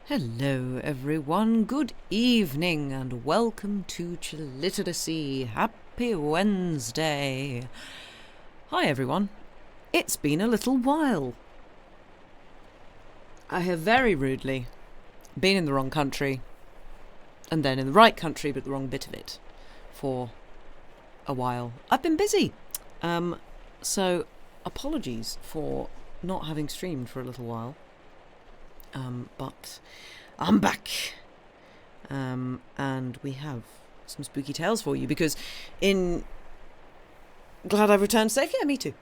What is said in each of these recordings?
Hello everyone, good evening and welcome to Chilliteracy. Happy Wednesday. Hi everyone, it's been a little while. I have very rudely been in the wrong country and then in the right country but the wrong bit of it for a while. I've been busy, so apologies for not having streamed for a little while. But I'm back, and we have some spooky tales for you because glad I've returned safe. Yeah, me too.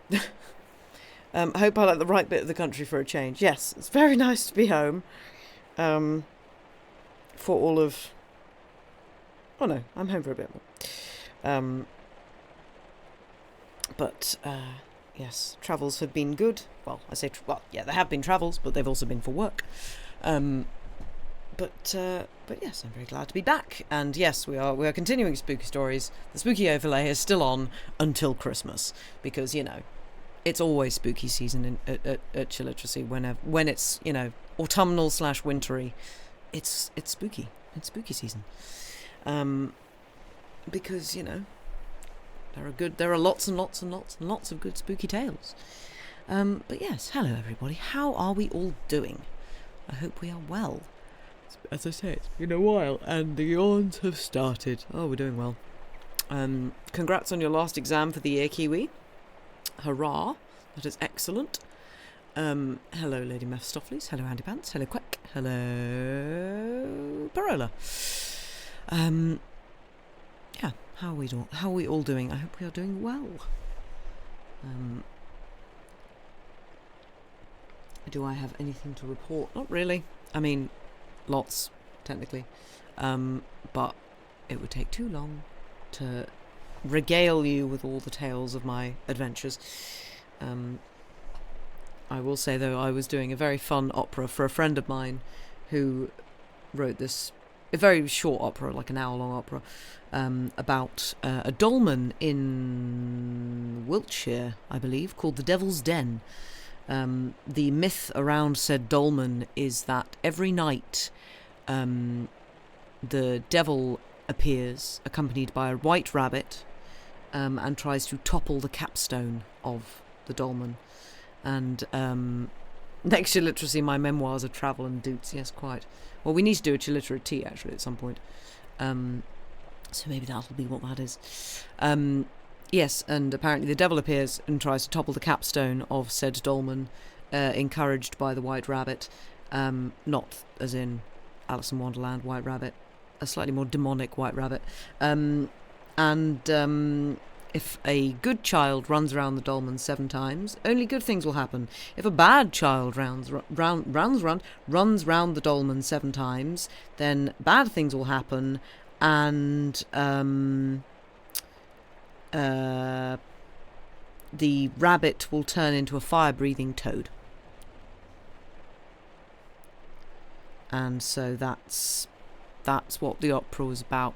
I hope I like the right bit of the country for a change. Yes, it's very nice to be home, for all of, oh no, I'm home for a bit more, yes, travels have been good. Well, I say, yeah, there have been travels, but they've also been for work. But yes, I'm very glad to be back. And yes, we are continuing spooky stories. The spooky overlay is still on until Christmas because it's always spooky season at Chilliteracy. When it's autumnal / wintry, it's spooky. It's spooky season. Because there are lots and lots and lots and lots of good spooky tales. But yes, hello everybody. How are we all doing? I hope we are well. As I say, it's been a while and the yawns have started. Oh, we're doing well. Congrats on your last exam for the year, Kiwi. Hurrah. That is excellent. Hello, Lady Mephistopheles. Hello, Andy Pants. Hello, Quack. Hello, Parola. Yeah, how are we all doing? I hope we are doing well. Do I have anything to report? Not really. I mean, lots, technically. But it would take too long to regale you with all the tales of my adventures. I will say, though, I was doing a very fun opera for a friend of mine who wrote this, a very short opera, like an hour-long opera, about a dolmen in Wiltshire, I believe, called The Devil's Den. The myth around said dolmen is that every night the devil appears accompanied by a white rabbit and tries to topple the capstone of the dolmen. And next Chilliteracy, my memoirs of travel and doots. Yes, quite. Well, we need to do a Chillitera tea actually at some point. So maybe that'll be what that is. Yes, and apparently the devil appears and tries to topple the capstone of said dolmen, encouraged by the white rabbit. Not as in Alice in Wonderland White Rabbit, a slightly more demonic white rabbit. If a good child runs around the dolmen 7 times, only good things will happen. If a bad child runs round the dolmen 7 times, then bad things will happen, and the rabbit will turn into a fire-breathing toad. And so that's what the opera was about.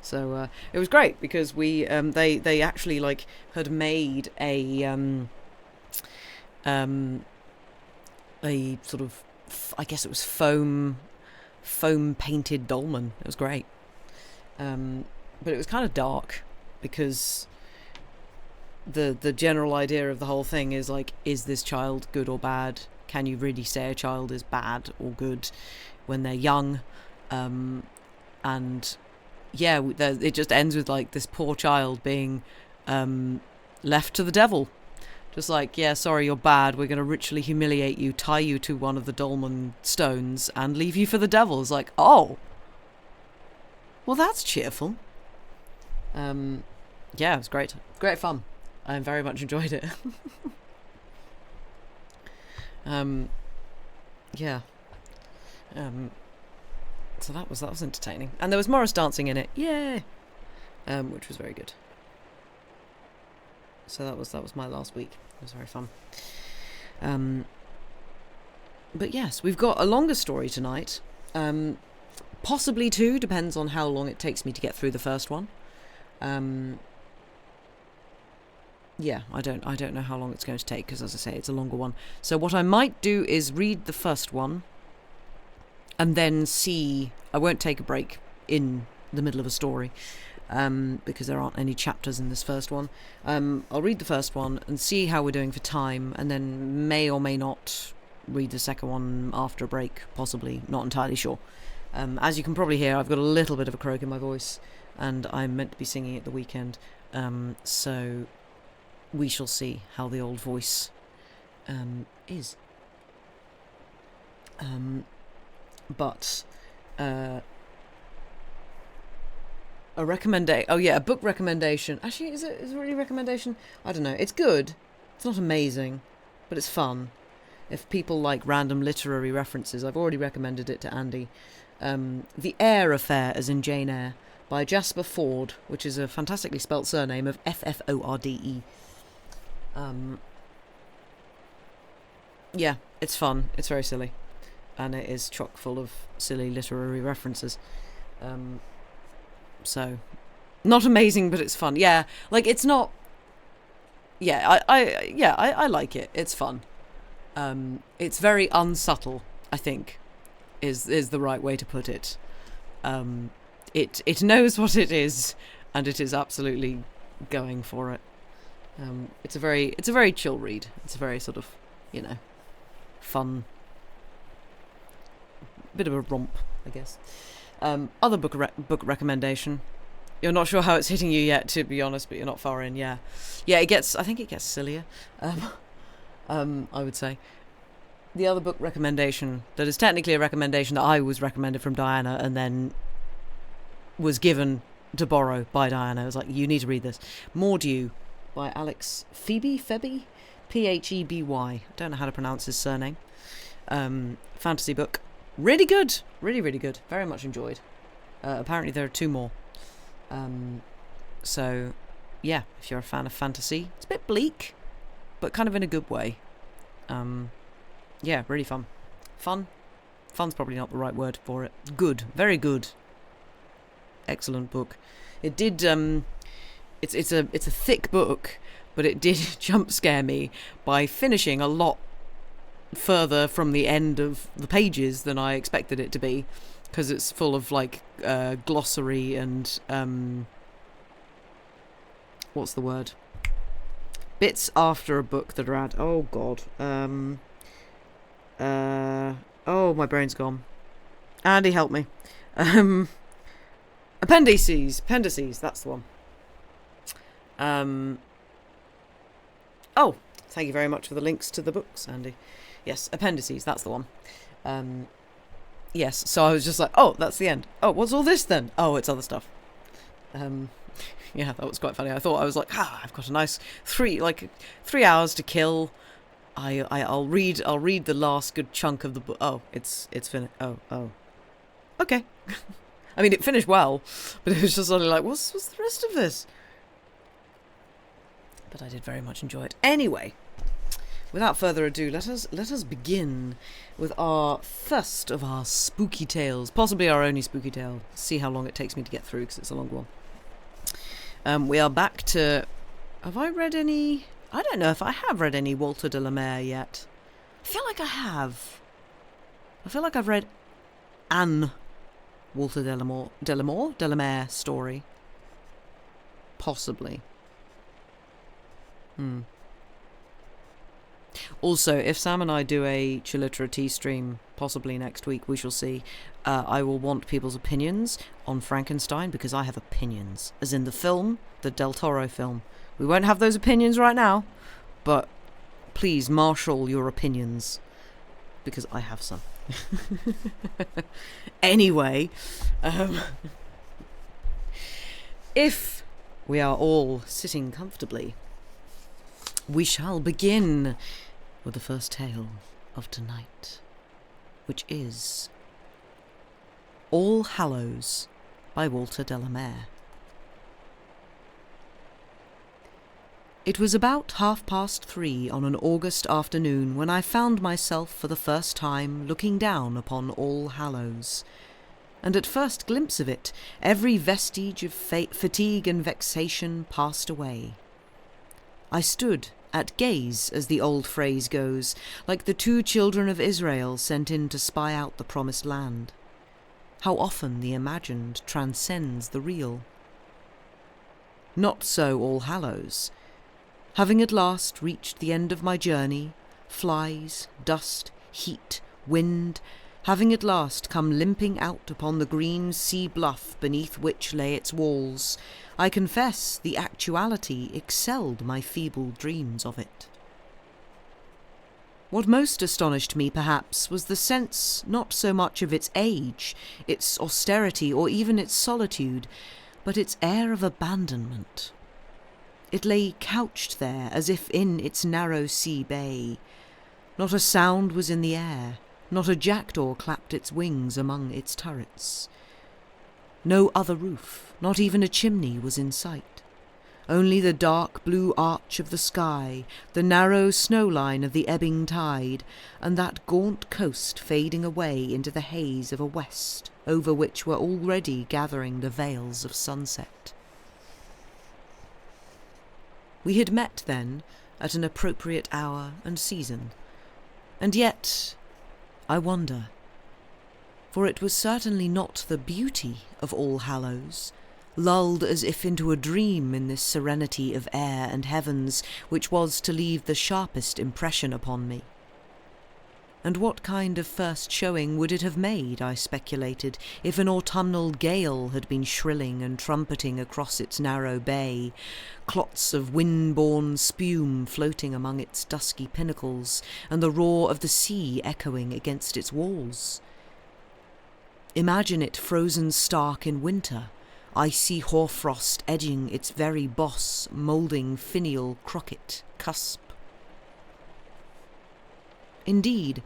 So it was great because we they actually had made a sort of, I guess it was foam painted dolmen. It was great. But it was kind of dark because the general idea of the whole thing is is this child good or bad? Can you really say a child is bad or good when they're young? And yeah, it just ends with this poor child being left to the devil. Just yeah, sorry, you're bad. We're going to ritually humiliate you, tie you to one of the dolmen stones, and leave you for the devil. It's oh, well, that's cheerful. Yeah, it was great. Great fun. I very much enjoyed it. Yeah. So that was entertaining, and there was Morris dancing in it. Yeah. Which was very good. So that was my last week. It was very fun. But yes, we've got a longer story tonight. Possibly 2, depends on how long it takes me to get through the first one. yeah, I don't know how long it's going to take, because as I say, it's a longer one. So what I might do is read the first one and then see. I won't take a break in the middle of a story, because there aren't any chapters in this first one. I'll read the first one and see how we're doing for time, and then may or may not read the second one after a break, possibly, not entirely sure. As you can probably hear, I've got a little bit of a croak in my voice, and I'm meant to be singing at the weekend, so we shall see how the old voice is. But a recommendation. Oh yeah, a book recommendation. Actually, is it really a recommendation? I don't know. It's good. It's not amazing, but it's fun. If people like random literary references, I've already recommended it to Andy. The Eyre Affair, as in Jane Eyre, by Jasper Fforde, which is a fantastically spelt surname of Fforde. Yeah, it's fun. It's very silly, and it is chock full of silly literary references. So, not amazing, but it's fun. Yeah, like it's not. Yeah, I like it. It's fun. It's very unsubtle, I think, is the right way to put it. It knows what it is, and it is absolutely going for it. It's a very chill read. It's a very sort of, fun, bit of a romp, I guess. Other book recommendation. You're not sure how it's hitting you yet, to be honest, but you're not far in. Yeah. I think it gets sillier. I would say. The other book recommendation that is technically a recommendation that I was recommended from Diana and then was given to borrow by Diana. I was like, you need to read this. Mordew by Alex Pheby? Pheby. I don't know how to pronounce his surname. Fantasy book. Really good. Really, really good. Very much enjoyed. Apparently there are 2 more. So, yeah, if you're a fan of fantasy, it's a bit bleak, but kind of in a good way. Yeah, really fun. Fun's probably not the right word for it. Good. Very good. Excellent book. It did, it's a thick book, but it did jump scare me by finishing a lot further from the end of the pages than I expected it to be, because it's full of like glossary and what's the word? Bits after a book that are at my brain's gone. Andy, help me. Appendices, that's the one. Thank you very much for the links to the books, Andy. Yes, appendices, that's the one. Yes, so I was just like, oh, that's the end. Oh, what's all this then? Oh, it's other stuff. Yeah, that was quite funny. I was like, I've got a nice 3 hours to kill. I'll read the last good chunk of the book. Oh, it's finished. Oh. Okay. I mean, it finished well, but it was just sort of like, what's the rest of this? But I did very much enjoy it. Anyway, without further ado, let us begin with our first of our spooky tales, possibly our only spooky tale. See how long it takes me to get through, because it's a long one. We are back to... Have I read any... I don't know if I have read any Walter de la Mare yet. I feel like I have. I feel like I've read an Walter de la Mare story. Possibly. Also, if Sam and I do a Chilitra tea stream, possibly next week, we shall see, I will want people's opinions on Frankenstein, because I have opinions. As in the film, the Del Toro film. We won't have those opinions right now, but please marshal your opinions, because I have some. Anyway, if we are all sitting comfortably, we shall begin with the first tale of tonight, which is All Hallows by Walter de la Mare. It was about 3:30 on an August afternoon when I found myself for the first time looking down upon All Hallows, and at first glimpse of it, every vestige of fatigue and vexation passed away. I stood at gaze, as the old phrase goes, like the 2 children of Israel sent in to spy out the promised land. How often the imagined transcends the real. Not so All Hallows. Having at last reached the end of my journey, flies, dust, heat, wind, having at last come limping out upon the green sea bluff beneath which lay its walls, I confess the actuality excelled my feeble dreams of it. What most astonished me, perhaps, was the sense not so much of its age, its austerity, or even its solitude, but its air of abandonment. It lay couched there as if in its narrow sea bay. Not a sound was in the air, not a jackdaw clapped its wings among its turrets. No other roof, not even a chimney, was in sight. Only the dark blue arch of the sky, the narrow snow line of the ebbing tide, and that gaunt coast fading away into the haze of a west over which were already gathering the veils of sunset. We had met then at an appropriate hour and season, and yet, I wonder, for it was certainly not the beauty of All Hallows, lulled as if into a dream in this serenity of air and heavens, which was to leave the sharpest impression upon me. And what kind of first showing would it have made, I speculated, if an autumnal gale had been shrilling and trumpeting across its narrow bay, clots of wind-borne spume floating among its dusky pinnacles, and the roar of the sea echoing against its walls? Imagine it frozen stark in winter, icy hoarfrost edging its very boss, moulding finial crocket cusp. Indeed,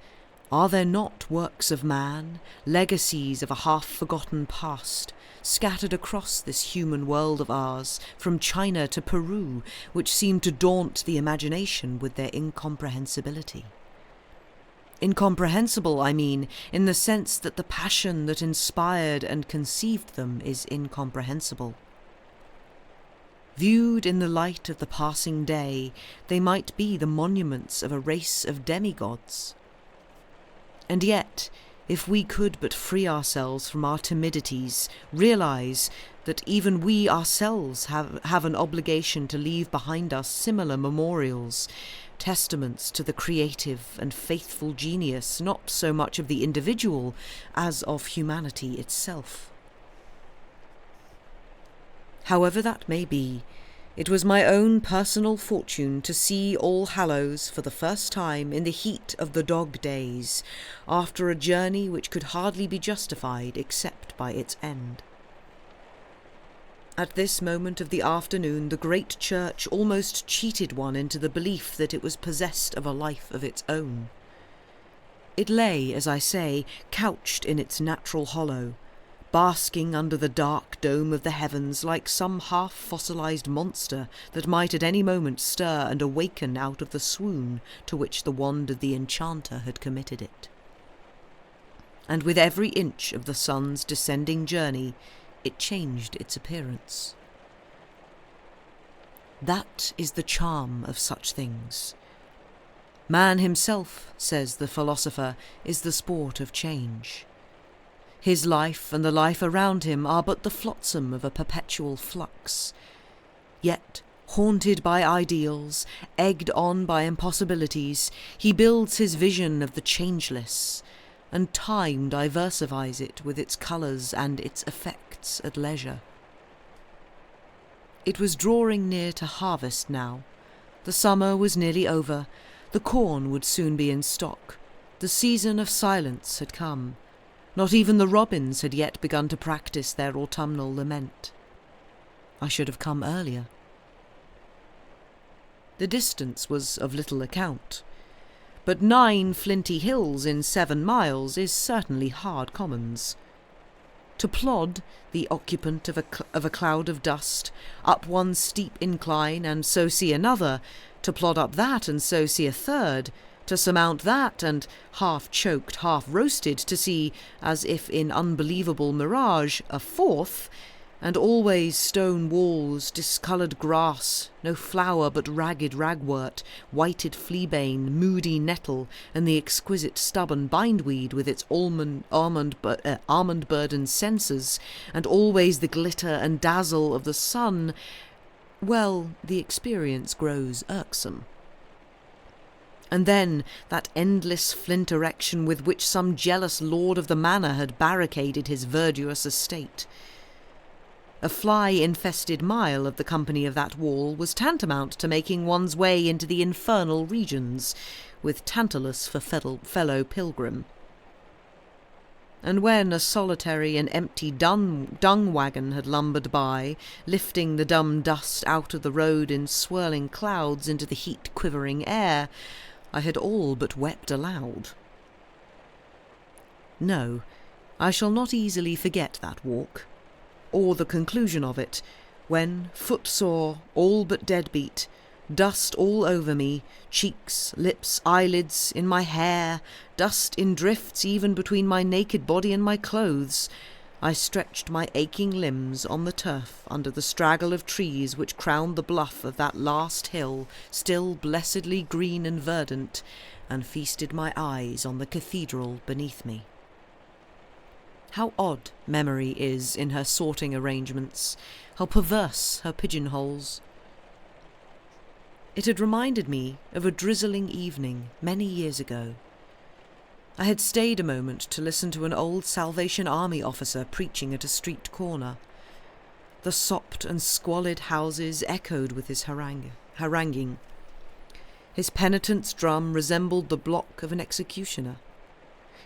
are there not works of man, legacies of a half-forgotten past, scattered across this human world of ours, from China to Peru, which seem to daunt the imagination with their incomprehensibility? Incomprehensible, I mean, in the sense that the passion that inspired and conceived them is incomprehensible. Viewed in the light of the passing day, they might be the monuments of a race of demigods. And yet, if we could but free ourselves from our timidities, realize that even we ourselves have an obligation to leave behind us similar memorials, testaments to the creative and faithful genius not so much of the individual as of humanity itself. However that may be, it was my own personal fortune to see All Hallows for the first time in the heat of the dog days, after a journey which could hardly be justified except by its end. At this moment of the afternoon, the great church almost cheated one into the belief that it was possessed of a life of its own. It lay, as I say, couched in its natural hollow, basking under the dark dome of the heavens like some half-fossilized monster that might at any moment stir and awaken out of the swoon to which the wand of the enchanter had committed it. And with every inch of the sun's descending journey, it changed its appearance. That is the charm of such things. Man himself, says the philosopher, is the sport of change. His life and the life around him are but the flotsam of a perpetual flux. Yet, haunted by ideals, egged on by impossibilities, he builds his vision of the changeless, and time diversifies it with its colours and its effects at leisure. It was drawing near to harvest now. The summer was nearly over, the corn would soon be in stock, the season of silence had come. Not even the robins had yet begun to practise their autumnal lament. I should have come earlier. The distance was of little account, but 9 flinty hills in 7 miles is certainly hard commons. To plod, the occupant of a cloud of dust, up one steep incline and so see another, to plod up that and so see a third, to surmount that and, half-choked, half-roasted, to see, as if in unbelievable mirage, a fourth, And always stone walls, discoloured grass, no flower but ragged ragwort, whited fleabane, moody nettle, and the exquisite stubborn bindweed with its almond-burdened censers, and always the glitter and dazzle of the sun, well, the experience grows irksome. And then that endless flint erection with which some jealous lord of the manor had barricaded his verdurous estate. A fly-infested mile of the company of that wall was tantamount to making one's way into the infernal regions, with Tantalus for fellow pilgrim. And when a solitary and empty dung wagon had lumbered by, lifting the dumb dust out of the road in swirling clouds into the heat-quivering air, I had all but wept aloud. No, I shall not easily forget that walk, or the conclusion of it, when, footsore, all but deadbeat, dust all over me, cheeks, lips, eyelids, in my hair, dust in drifts even between my naked body and my clothes, I stretched my aching limbs on the turf under the straggle of trees which crowned the bluff of that last hill, still blessedly green and verdant, and feasted my eyes on the cathedral beneath me. How odd memory is in her sorting arrangements, how perverse her pigeonholes. It had reminded me of a drizzling evening many years ago. I had stayed a moment to listen to an old Salvation Army officer preaching at a street corner. The sopped and squalid houses echoed with his haranguing. His penitent's drum resembled the block of an executioner.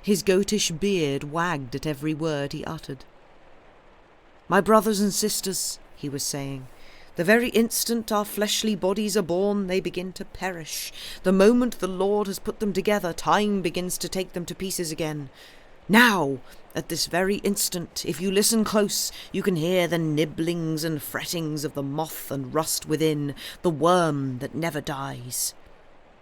His goatish beard wagged at every word he uttered. "My brothers and sisters," he was saying, "the very instant our fleshly bodies are born, they begin to perish. The moment the Lord has put them together, time begins to take them to pieces again. Now, at this very instant, if you listen close, you can hear the nibblings and frettings of the moth and rust within, the worm that never dies.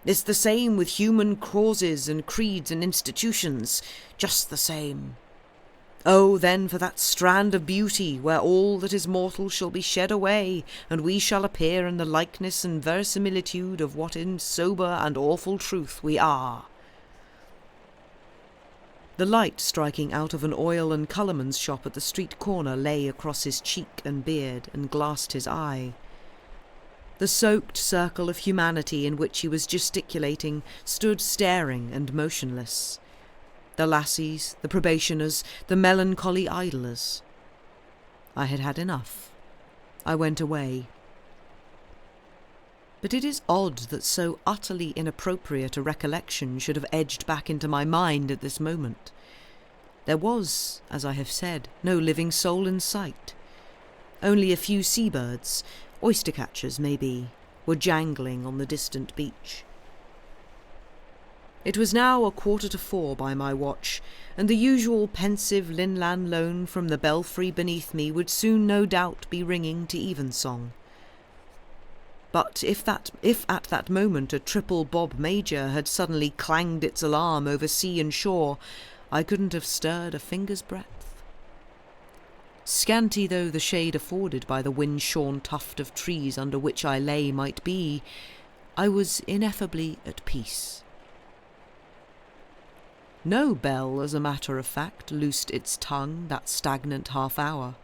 It's the same with human causes and creeds and institutions, just the same. Oh, then for that strand of beauty, where all that is mortal shall be shed away, and we shall appear in the likeness and verisimilitude of what in sober and awful truth we are." The light striking out of an oil and colourman's shop at the street corner lay across his cheek and beard and glassed his eye. The soaked circle of humanity in which he was gesticulating stood staring and motionless. The lassies, the probationers, the melancholy idlers. I had had enough. I went away. But it is odd that so utterly inappropriate a recollection should have edged back into my mind at this moment. There was, as I have said, no living soul in sight. Only a few seabirds, oyster-catchers maybe, were jangling on the distant beach. It was now 3:15 by my watch, and the usual pensive Linlan lone from the belfry beneath me would soon no doubt be ringing to evensong. But if at that moment a triple bob major had suddenly clanged its alarm over sea and shore, I couldn't have stirred a finger's breadth. Scanty though the shade afforded by the wind-shorn tuft of trees under which I lay might be, I was ineffably at peace. No bell, as a matter of fact, loosed its tongue that stagnant half-hour.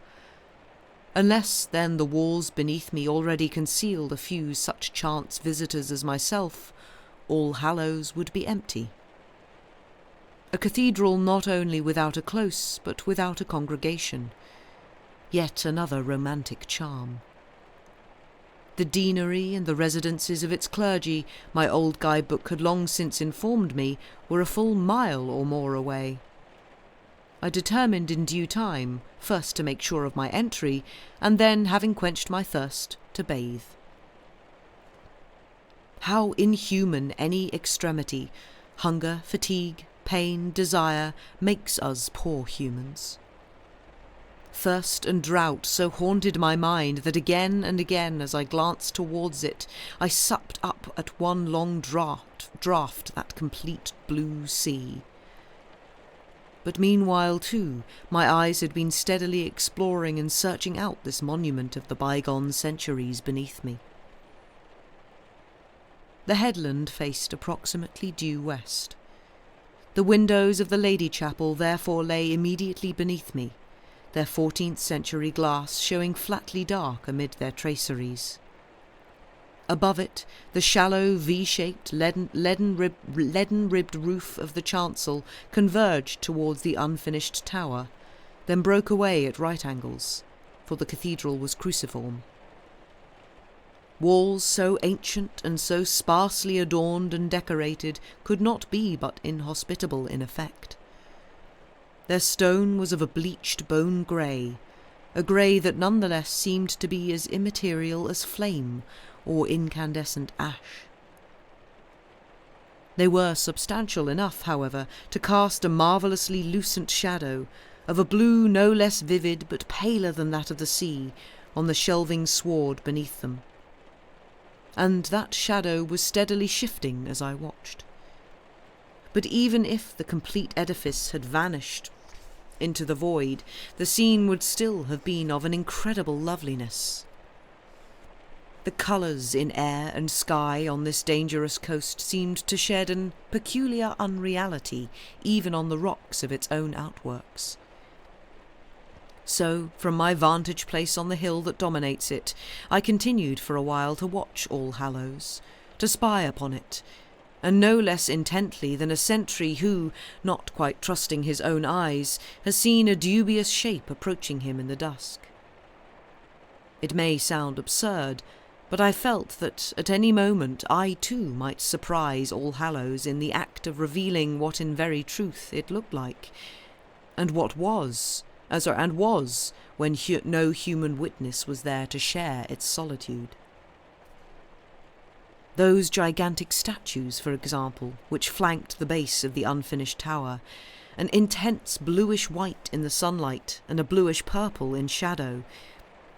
Unless, then, the walls beneath me already concealed a few such chance visitors as myself, All Hallows would be empty. A cathedral not only without a close, but without a congregation. Yet another romantic charm. The deanery and the residences of its clergy, my old guidebook had long since informed me, were a full mile or more away. I determined in due time, first to make sure of my entry, and then, having quenched my thirst, to bathe. How inhuman any extremity, hunger, fatigue, pain, desire, makes us poor humans. Thirst and drought so haunted my mind that again and again as I glanced towards it, I supped up at one long draught that complete blue sea. but meanwhile, too, my eyes had been steadily exploring and searching out this monument of the bygone centuries beneath me. The headland faced approximately due west. The windows of the Lady Chapel therefore lay immediately beneath me, their 14th century glass showing flatly dark amid their traceries. Above it, the shallow V-shaped leaden-ribbed roof of the chancel converged towards the unfinished tower, then broke away at right angles, for the cathedral was cruciform. Walls so ancient and so sparsely adorned and decorated could not be but inhospitable in effect. Their stone was of a bleached bone grey, a grey that nonetheless seemed to be as immaterial as flame or incandescent ash. They were substantial enough, however, to cast a marvellously lucent shadow, of a blue no less vivid but paler than that of the sea, on the shelving sward beneath them. And that shadow was steadily shifting as I watched. But even if the complete edifice had vanished into the void, the scene would still have been of an incredible loveliness. The colours in air and sky on this dangerous coast seemed to shed an peculiar unreality even on the rocks of its own outworks. So, from my vantage place on the hill that dominates it, I continued for a while to watch All Hallows, to spy upon it, and no less intently than a sentry who, not quite trusting his own eyes, has seen a dubious shape approaching him in the dusk. It may sound absurd, but I felt that at any moment I too might surprise All Hallows in the act of revealing what in very truth it looked like, and what was, when no human witness was there to share its solitude. Those gigantic statues, for example, which flanked the base of the unfinished tower, an intense bluish-white in the sunlight and a bluish-purple in shadow,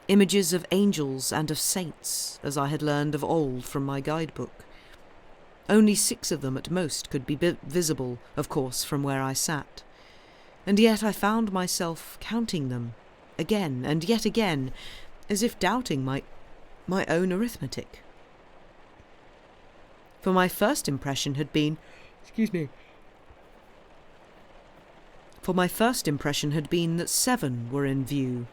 images of angels and of saints, as I had learned of old from my guidebook. Only 6 of them at most could be visible, of course, from where I sat. And yet I found myself counting them, again and yet again, as if doubting my own arithmetic. For my first impression had been that 7 were in view,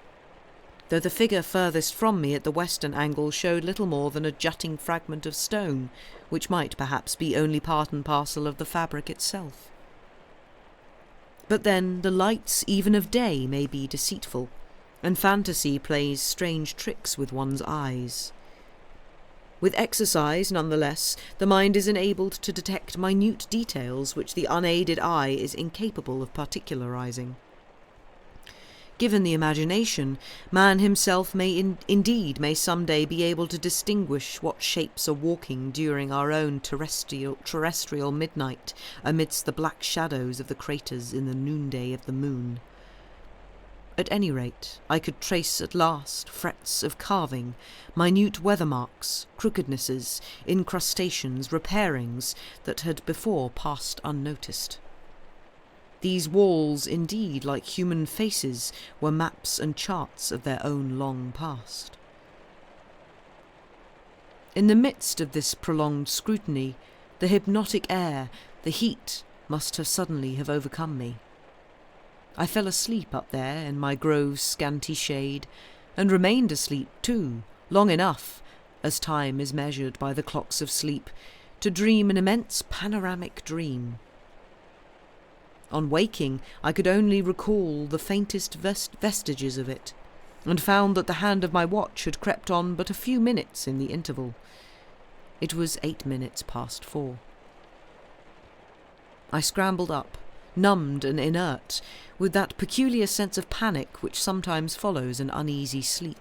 though the figure furthest from me at the western angle showed little more than a jutting fragment of stone, which might perhaps be only part and parcel of the fabric itself. But then the lights even of day may be deceitful, and fantasy plays strange tricks with one's eyes. With exercise, nonetheless, the mind is enabled to detect minute details which the unaided eye is incapable of particularizing. Given the imagination, man himself may some day be able to distinguish what shapes are walking during our own terrestrial midnight amidst the black shadows of the craters in the noonday of the moon. At any rate, I could trace at last frets of carving, minute weather marks, crookednesses, incrustations, repairings that had before passed unnoticed. These walls, indeed, like human faces, were maps and charts of their own long past. In the midst of this prolonged scrutiny, the hypnotic air, the heat, must have suddenly overcome me. I fell asleep up there in my grove's scanty shade, and remained asleep too, long enough, as time is measured by the clocks of sleep, to dream an immense panoramic dream. On waking, I could only recall the faintest vestiges of it, and found that the hand of my watch had crept on but a few minutes in the interval. It was 8 minutes past 4. I scrambled up, numbed and inert, with that peculiar sense of panic which sometimes follows an uneasy sleep.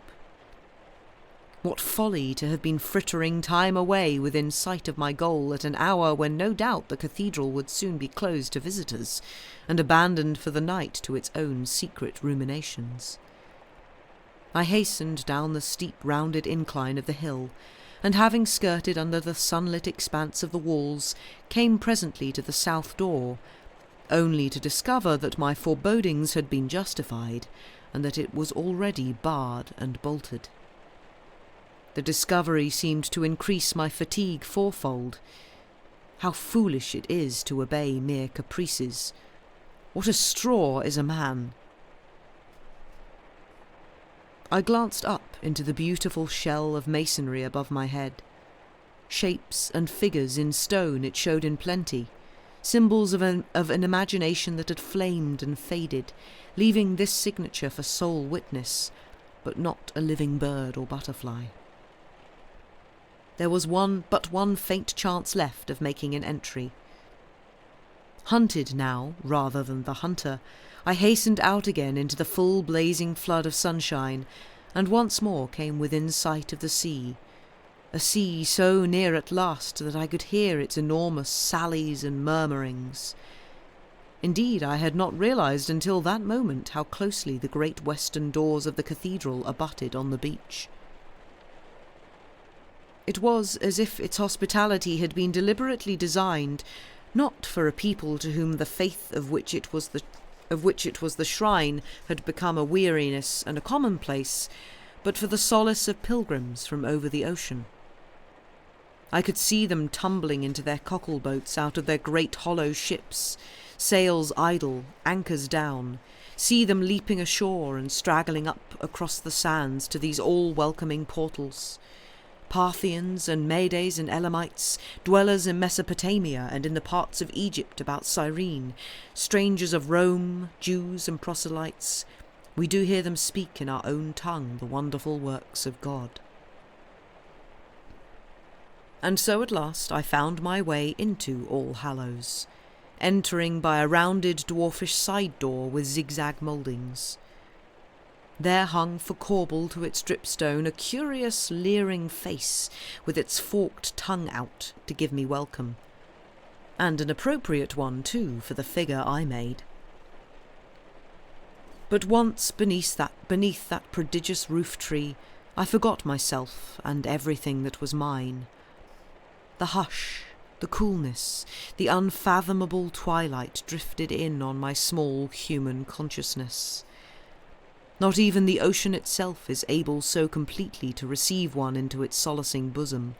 What folly to have been frittering time away within sight of my goal at an hour when no doubt the cathedral would soon be closed to visitors, and abandoned for the night to its own secret ruminations. I hastened down the steep rounded incline of the hill, and having skirted under the sunlit expanse of the walls, came presently to the south door, only to discover that my forebodings had been justified and that it was already barred and bolted. The discovery seemed to increase my fatigue fourfold. How foolish it is to obey mere caprices. What a straw is a man! I glanced up into the beautiful shell of masonry above my head. Shapes and figures in stone it showed in plenty, symbols of an imagination that had flamed and faded, leaving this signature for sole witness, but not a living bird or butterfly. There was but one faint chance left of making an entry. Hunted now, rather than the hunter, I hastened out again into the full blazing flood of sunshine, and once more came within sight of the sea, a sea so near at last that I could hear its enormous sallies and murmurings. Indeed, I had not realized until that moment how closely the great western doors of the cathedral abutted on the beach. It was as if its hospitality had been deliberately designed, not for a people to whom the faith of which it was the shrine had become a weariness and a commonplace, but for the solace of pilgrims from over the ocean. I could see them tumbling into their cockle boats out of their great hollow ships, sails idle, anchors down, see them leaping ashore and straggling up across the sands to these all-welcoming portals. Parthians and Medes and Elamites, dwellers in Mesopotamia and in the parts of Egypt about Cyrene, strangers of Rome, Jews and proselytes, we do hear them speak in our own tongue the wonderful works of God. And so at last I found my way into All Hallows, entering by a rounded dwarfish side door with zigzag mouldings. There hung for corbel to its dripstone a curious leering face with its forked tongue out to give me welcome, and an appropriate one too for the figure I made. But once beneath that prodigious roof tree I forgot myself and everything that was mine. The hush, the coolness, the unfathomable twilight drifted in on my small human consciousness. Not even the ocean itself is able so completely to receive one into its solacing bosom.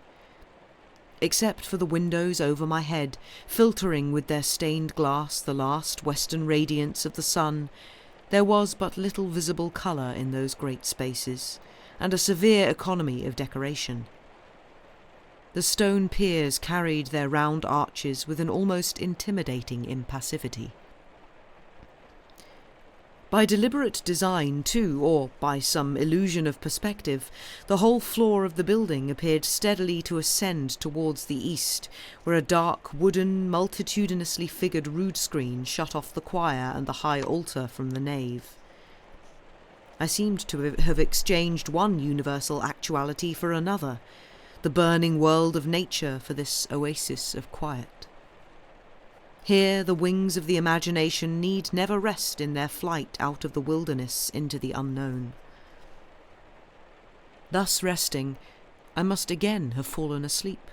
Except for the windows over my head, filtering with their stained glass the last western radiance of the sun, there was but little visible colour in those great spaces, and a severe economy of decoration. The stone piers carried their round arches with an almost intimidating impassivity. By deliberate design, too, or by some illusion of perspective, the whole floor of the building appeared steadily to ascend towards the east, where a dark, wooden, multitudinously figured rood screen shut off the choir and the high altar from the nave. I seemed to have exchanged one universal actuality for another, the burning world of nature for this oasis of quiet. Here the wings of the imagination need never rest in their flight out of the wilderness into the unknown. Thus resting, I must again have fallen asleep.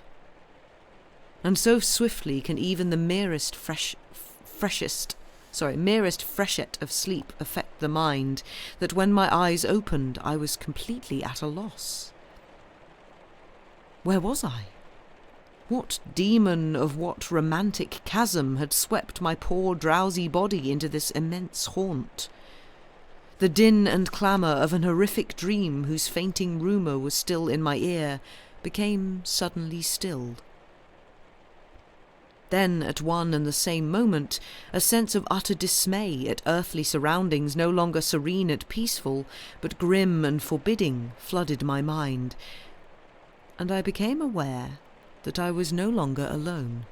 And so swiftly can even the merest freshet of sleep affect the mind, that when my eyes opened I was completely at a loss. Where was I? What demon of what romantic chasm had swept my poor drowsy body into this immense haunt? The din and clamour of an horrific dream whose fainting rumour was still in my ear became suddenly stilled. Then, at one and the same moment, a sense of utter dismay at earthly surroundings no longer serene and peaceful, but grim and forbidding, flooded my mind, and I became aware that I was no longer alone.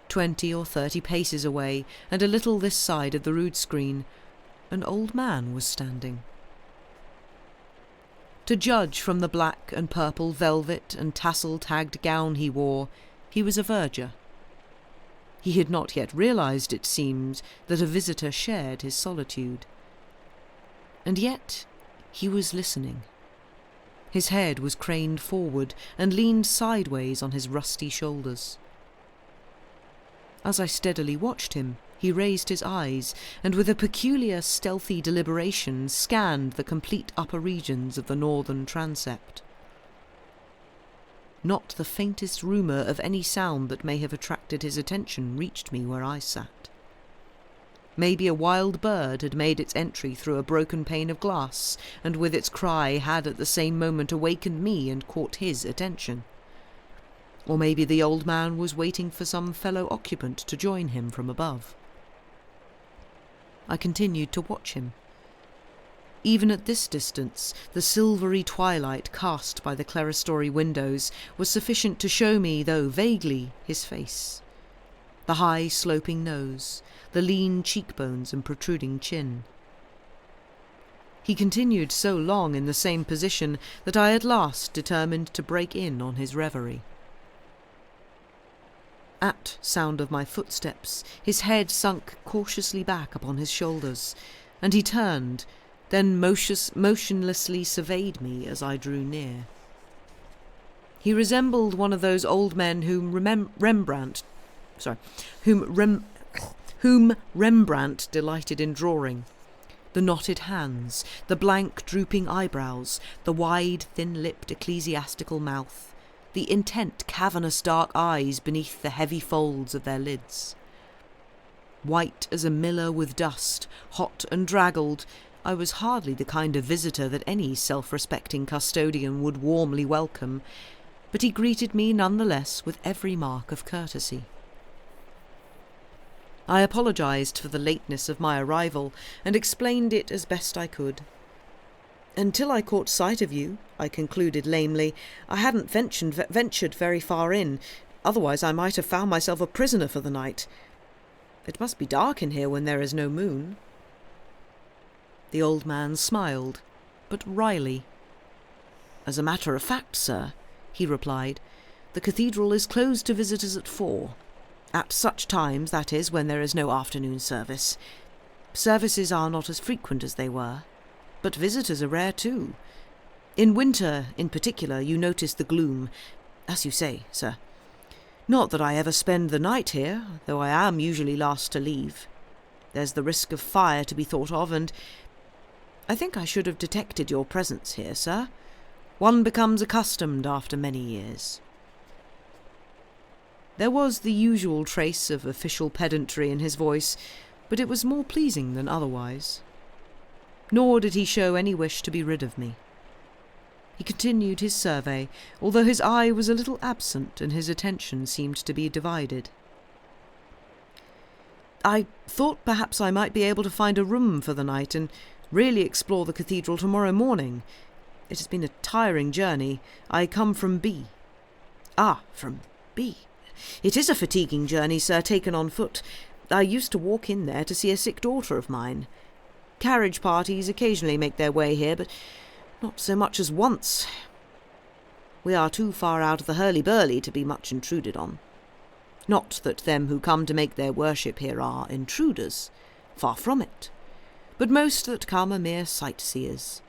20 or 30 paces away, and a little this side of the rood screen, an old man was standing. To judge from the black and purple velvet and tassel-tagged gown he wore, he was a verger. He had not yet realized, it seemed, that a visitor shared his solitude. And yet he was listening. His head was craned forward and leaned sideways on his rusty shoulders. As I steadily watched him, he raised his eyes, and with a peculiar stealthy deliberation scanned the complete upper regions of the northern transept. Not the faintest rumour of any sound that may have attracted his attention reached me where I sat. Maybe a wild bird had made its entry through a broken pane of glass, and with its cry had at the same moment awakened me and caught his attention. Or maybe the old man was waiting for some fellow occupant to join him from above. I continued to watch him. Even at this distance, the silvery twilight cast by the clerestory windows was sufficient to show me, though vaguely, his face. The high sloping nose, the lean cheekbones and protruding chin. He continued so long in the same position that I at last determined to break in on his reverie. At sound of my footsteps, his head sunk cautiously back upon his shoulders, and he turned, then motionlessly surveyed me as I drew near. He resembled one of those old men whom Rembrandt delighted in drawing. The knotted hands, the blank drooping eyebrows, the wide thin-lipped ecclesiastical mouth, the intent cavernous dark eyes beneath the heavy folds of their lids. White as a miller with dust, hot and draggled, I was hardly the kind of visitor that any self-respecting custodian would warmly welcome, but he greeted me nonetheless with every mark of courtesy. I apologised for the lateness of my arrival and explained it as best I could. Until I caught sight of you, I concluded lamely, I hadn't ventured very far in, otherwise I might have found myself a prisoner for the night. It must be dark in here when there is no moon. The old man smiled, but wryly. As a matter of fact, sir, he replied, the cathedral is closed to visitors at 4. At such times, that is, when there is no afternoon service. Services are not as frequent as they were, but visitors are rare too. In winter, in particular, you notice the gloom, as you say, sir. Not that I ever spend the night here, though I am usually last to leave. There's the risk of fire to be thought of, and I think I should have detected your presence here, sir. One becomes accustomed after many years. There was the usual trace of official pedantry in his voice, but it was more pleasing than otherwise. Nor did he show any wish to be rid of me. He continued his survey, although his eye was a little absent and his attention seemed to be divided. I thought perhaps I might be able to find a room for the night and really explore the cathedral tomorrow morning. It has been a tiring journey. I come from B. Ah, from B. It is a fatiguing journey, sir, taken on foot. I used to walk in there to see a sick daughter of mine. Carriage parties occasionally make their way here, but not so much as once. We are too far out of the hurly-burly to be much intruded on. Not that them who come to make their worship here are intruders, far from it, but most that come are mere sightseers,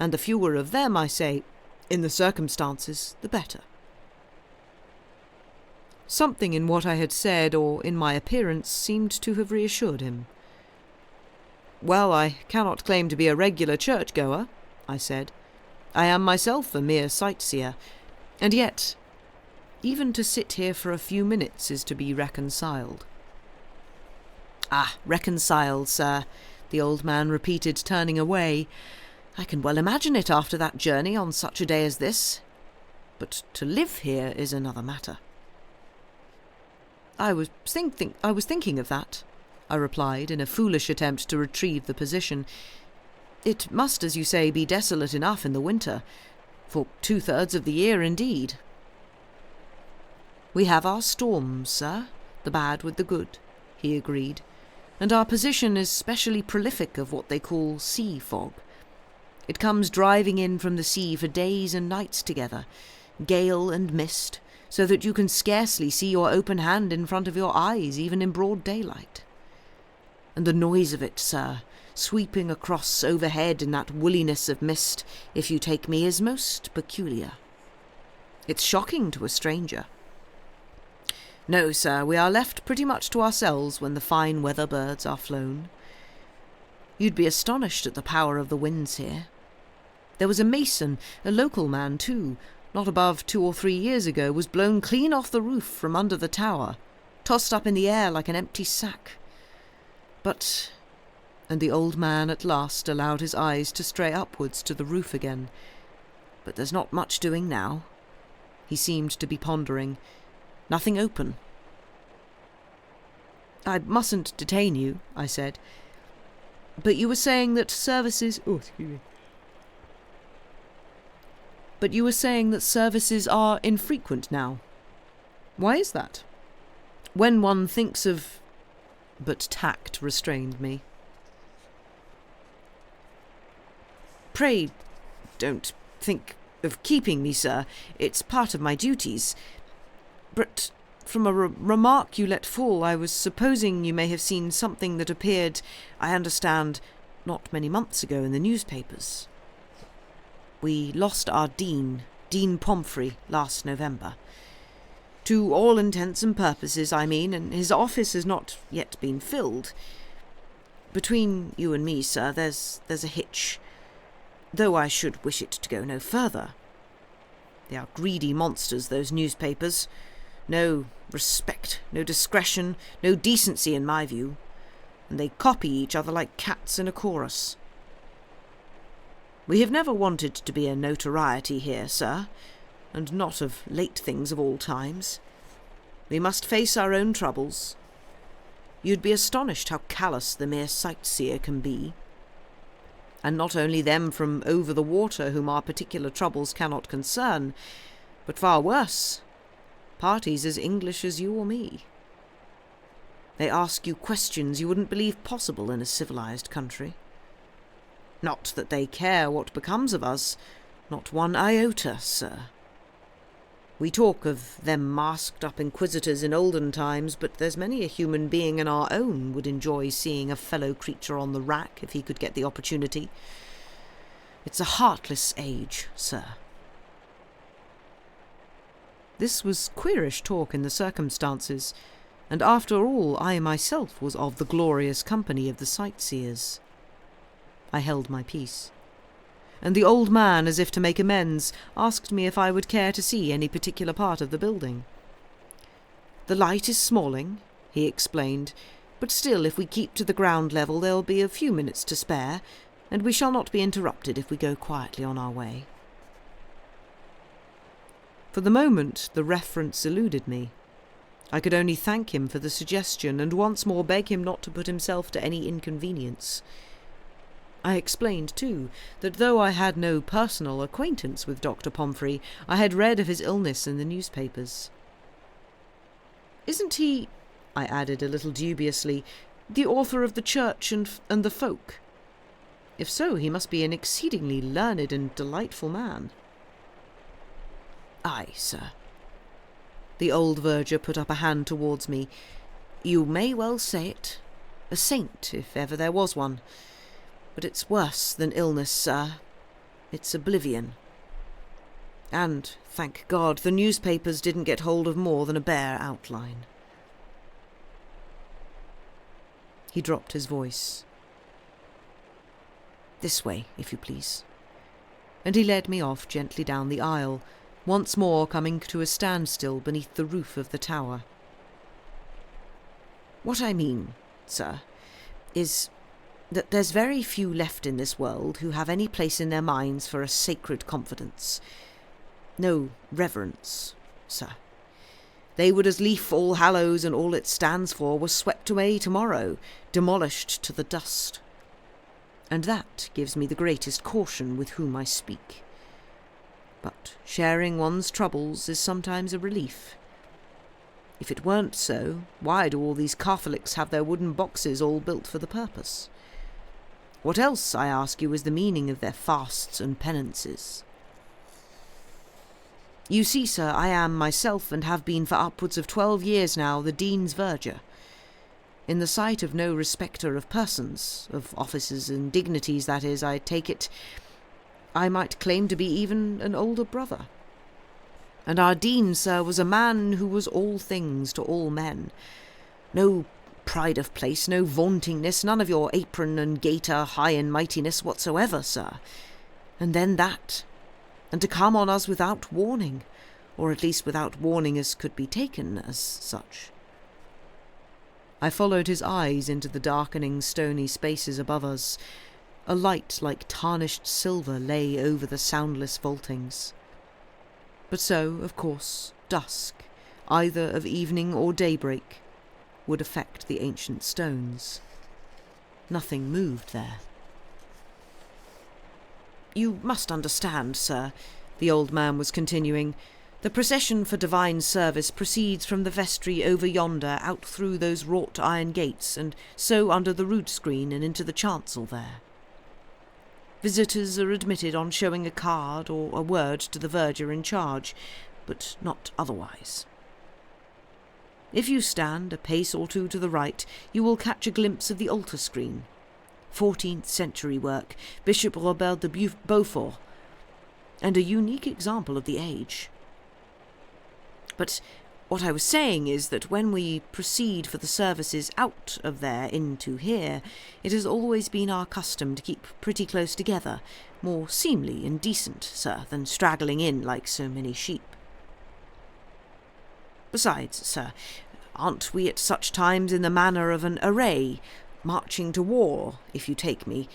and the fewer of them, I say, in the circumstances, the better. Something in what I had said or in my appearance seemed to have reassured him. Well, I cannot claim to be a regular churchgoer, I said. I am myself a mere sightseer, and yet, even to sit here for a few minutes is to be reconciled. Ah, reconciled, sir, the old man repeated, turning away. I can well imagine it after that journey on such a day as this. But to live here is another matter. I was thinking of that, I replied, in a foolish attempt to retrieve the position. It must, as you say, be desolate enough in the winter, for 2/3 of the year indeed. We have our storms, sir, the bad with the good, he agreed, and our position is specially prolific of what they call sea fog. It comes driving in from the sea for days and nights together, gale and mist, so that you can scarcely see your open hand in front of your eyes, even in broad daylight. And the noise of it, sir, sweeping across overhead in that woolliness of mist, if you take me, is most peculiar. It's shocking to a stranger. No, sir, we are left pretty much to ourselves when the fine weather birds are flown. You'd be astonished at the power of the winds here. There was a mason, a local man too, not above 2 or 3 years ago, was blown clean off the roof from under the tower, tossed up in the air like an empty sack. But... And the old man at last allowed his eyes to stray upwards to the roof again. But there's not much doing now. He seemed to be pondering. Nothing open. I mustn't detain you, I said. But you were saying that services... Oh, excuse me. But you were saying that services are infrequent now. Why is that? When one thinks of... But tact restrained me. Pray, don't think of keeping me, sir. It's part of my duties. But from a remark you let fall, I was supposing you may have seen something that appeared, I understand, not many months ago in the newspapers. We lost our Dean Pomfrey, last November. To all intents and purposes, I mean, and his office has not yet been filled. Between you and me, sir, there's a hitch, though I should wish it to go no further. They are greedy monsters, those newspapers. No respect, no discretion, no decency in my view, and they copy each other like cats in a chorus. We have never wanted to be a notoriety here, sir, and not of late things of all times. We must face our own troubles. You'd be astonished how callous the mere sightseer can be. And not only them from over the water whom our particular troubles cannot concern, but far worse, parties as English as you or me. They ask you questions you wouldn't believe possible in a civilized country. Not that they care what becomes of us, not one iota, sir. We talk of them masked-up inquisitors in olden times, but there's many a human being in our own would enjoy seeing a fellow creature on the rack if he could get the opportunity. It's a heartless age, sir. This was queerish talk in the circumstances, and after all I myself was of the glorious company of the sightseers. I held my peace, and the old man, as if to make amends, asked me if I would care to see any particular part of the building. The light is smalling, he explained, but still if we keep to the ground level there'll be a few minutes to spare, and we shall not be interrupted if we go quietly on our way. For the moment the reference eluded me. I could only thank him for the suggestion, and once more beg him not to put himself to any inconvenience. I explained, too, that though I had no personal acquaintance with Dr. Pomfrey, I had read of his illness in the newspapers. "Isn't he," I added a little dubiously, "the author of The Church and the Folk? If so, he must be an exceedingly learned and delightful man." "Aye, sir." The old verger put up a hand towards me. "You may well say it. A saint, if ever there was one. But it's worse than illness, sir. It's oblivion. And, thank God, the newspapers didn't get hold of more than a bare outline." He dropped his voice. "This way, if you please." And he led me off gently down the aisle, once more coming to a standstill beneath the roof of the tower. "What I mean, sir, is that there's very few left in this world who have any place in their minds for a sacred confidence. No reverence, sir. They would as lief all Hallows and all it stands for were swept away tomorrow, demolished to the dust. And that gives me the greatest caution with whom I speak. But sharing one's troubles is sometimes a relief. If it weren't so, why do all these Catholics have their wooden boxes all built for the purpose? What else, I ask you, is the meaning of their fasts and penances? You see, sir, I am myself, and have been for upwards of 12 years now, the Dean's verger. In the sight of no respecter of persons, of offices and dignities, that is, I take it, I might claim to be even an older brother. And our dean, sir, was a man who was all things to all men. No pride of place, no vauntingness, none of your apron and gaiter high and mightiness whatsoever, sir. And then that, and to come on us without warning, or at least without warning as could be taken as such. I followed his eyes into the darkening stony spaces above us. A light like tarnished silver lay over the soundless vaultings. But so, of course, dusk, either of evening or daybreak, would affect the ancient stones. Nothing moved there. "You must understand, sir," the old man was continuing, "the procession for divine service proceeds from the vestry over yonder out through those wrought iron gates, and so under the rood screen and into the chancel there. Visitors are admitted on showing a card or a word to the verger in charge, but not otherwise. If you stand a pace or two to the right, you will catch a glimpse of the altar screen. 14th century work, Bishop Robert de Beaufort, and a unique example of the age. But what I was saying is that when we proceed for the services out of there into here, it has always been our custom to keep pretty close together, more seemly and decent, sir, than straggling in like so many sheep. Besides, sir, aren't we at such times in the manner of an array, marching to war, if you take me?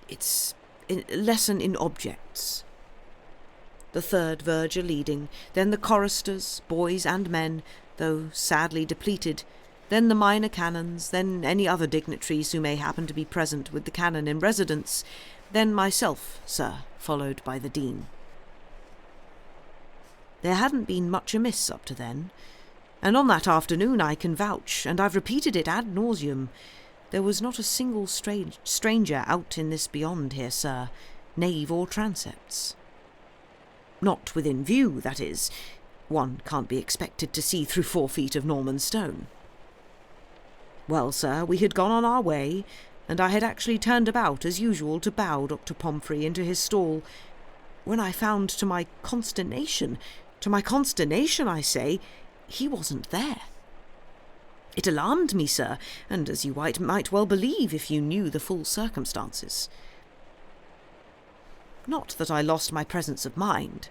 It's a lesson in objects. The third verger leading, then the choristers, boys and men, though sadly depleted, then the minor canons, then any other dignitaries who may happen to be present with the canon in residence, then myself, sir, followed by the dean. There hadn't been much amiss up to then, and on that afternoon I can vouch, and I've repeated it ad nauseam, there was not a single stranger out in this beyond here, sir, knave or transepts. Not within view, that is. One can't be expected to see through 4 feet of Norman stone. Well, sir, we had gone on our way, and I had actually turned about as usual to bow Dr. Pomfrey into his stall, when I found to my consternation, I say, he wasn't there. It alarmed me, sir, and as you might well believe if you knew the full circumstances. Not that I lost my presence of mind.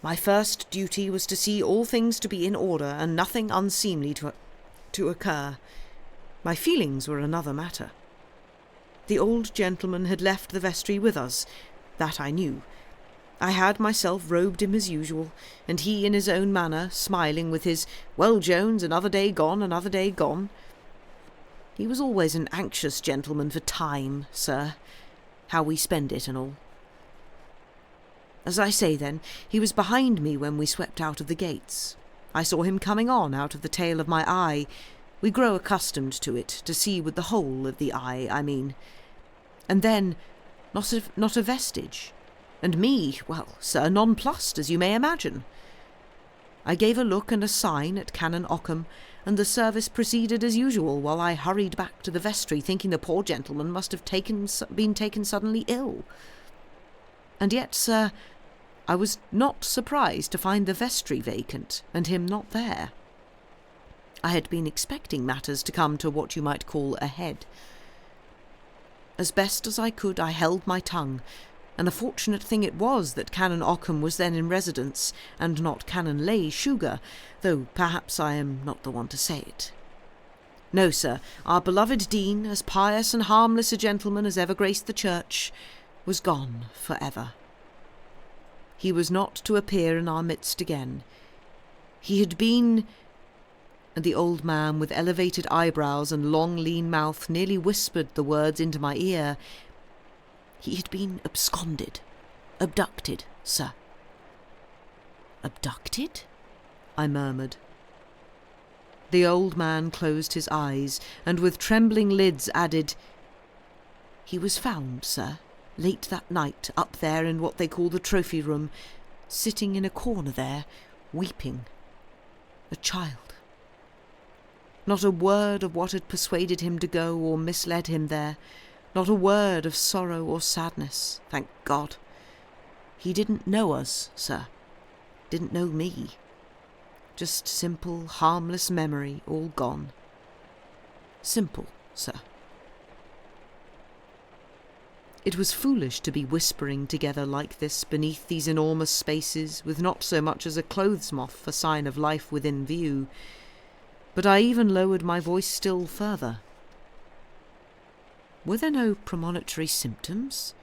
My first duty was to see all things to be in order and nothing unseemly to occur. My feelings were another matter. The old gentleman had left the vestry with us, that I knew. I had myself robed him as usual, and he in his own manner, smiling with his, "Well, Jones, another day gone, another day gone." He was always an anxious gentleman for time, sir, how we spend it and all. As I say then, he was behind me when we swept out of the gates. I saw him coming on out of the tail of my eye. We grow accustomed to it, to see with the whole of the eye, I mean. And then, not a vestige. And me, well, sir, nonplussed, as you may imagine. I gave a look and a sign at Canon Ockham, and the service proceeded as usual, while I hurried back to the vestry, thinking the poor gentleman must have been taken suddenly ill. And yet, sir, I was not surprised to find the vestry vacant, and him not there. I had been expecting matters to come to what you might call a head. As best as I could, I held my tongue, and a fortunate thing it was that Canon Ockham was then in residence, and not Canon Lay Sugar, though perhaps I am not the one to say it. No, sir, our beloved Dean, as pious and harmless a gentleman as ever graced the church, was gone for ever. He was not to appear in our midst again. He had been... And the old man with elevated eyebrows and long lean mouth nearly whispered the words into my ear. He had been absconded, abducted, sir. Abducted? I murmured. The old man closed his eyes, and with trembling lids added, "He was found, sir, late that night, up there in what they call the trophy room, sitting in a corner there, weeping. A child. Not a word of what had persuaded him to go or misled him there. Not a word of sorrow or sadness, thank God. He didn't know us, sir. didn't know me. Just simple, harmless memory, all gone. Simple, sir. It was foolish to be whispering together like this beneath these enormous spaces, with not so much as a clothes moth for sign of life within view, but I even lowered my voice still further. Were there no premonitory symptoms?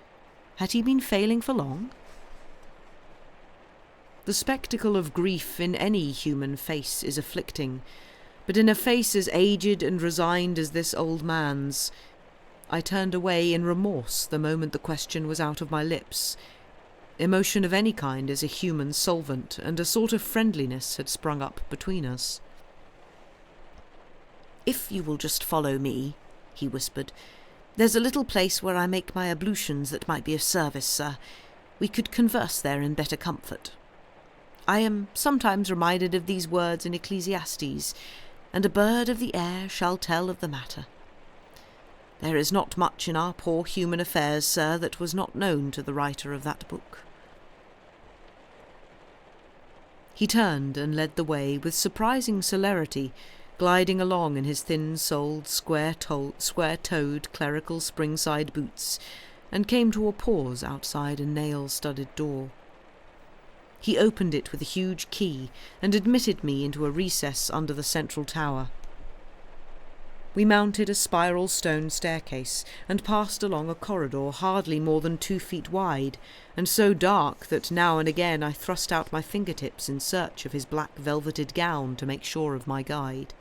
Had he been failing for long? The spectacle of grief in any human face is afflicting, but in a face as aged and resigned as this old man's, I turned away in remorse the moment the question was out of my lips. Emotion of any kind is a human solvent, and a sort of friendliness had sprung up between us. "If you will just follow me," he whispered, "there's a little place where I make my ablutions that might be of service, sir. We could converse there in better comfort. I am sometimes reminded of these words in Ecclesiastes, and a bird of the air shall tell of the matter. There is not much in our poor human affairs, sir, that was not known to the writer of that book." He turned and led the way with surprising celerity, gliding along in his thin-soled, square-toed clerical springside boots, and came to a pause outside a nail-studded door. He opened it with a huge key and admitted me into a recess under the central tower. We mounted a spiral stone staircase and passed along a corridor hardly more than 2 feet wide, and so dark that now and again I thrust out my fingertips in search of his black velveted gown to make sure of my guide.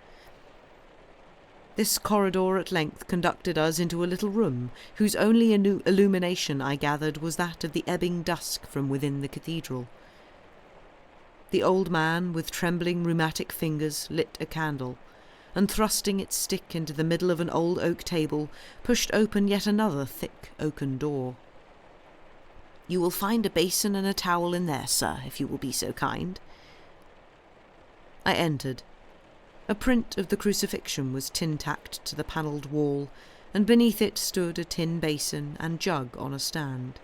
This corridor at length conducted us into a little room, whose only illumination, I gathered, was that of the ebbing dusk from within the cathedral. The old man, with trembling rheumatic fingers, lit a candle, and thrusting its stick into the middle of an old oak table, pushed open yet another thick oaken door. "You will find a basin and a towel in there, sir, if you will be so kind." I entered. A print of the crucifixion was tin-tacked to the panelled wall, and beneath it stood a tin basin and jug on a stand.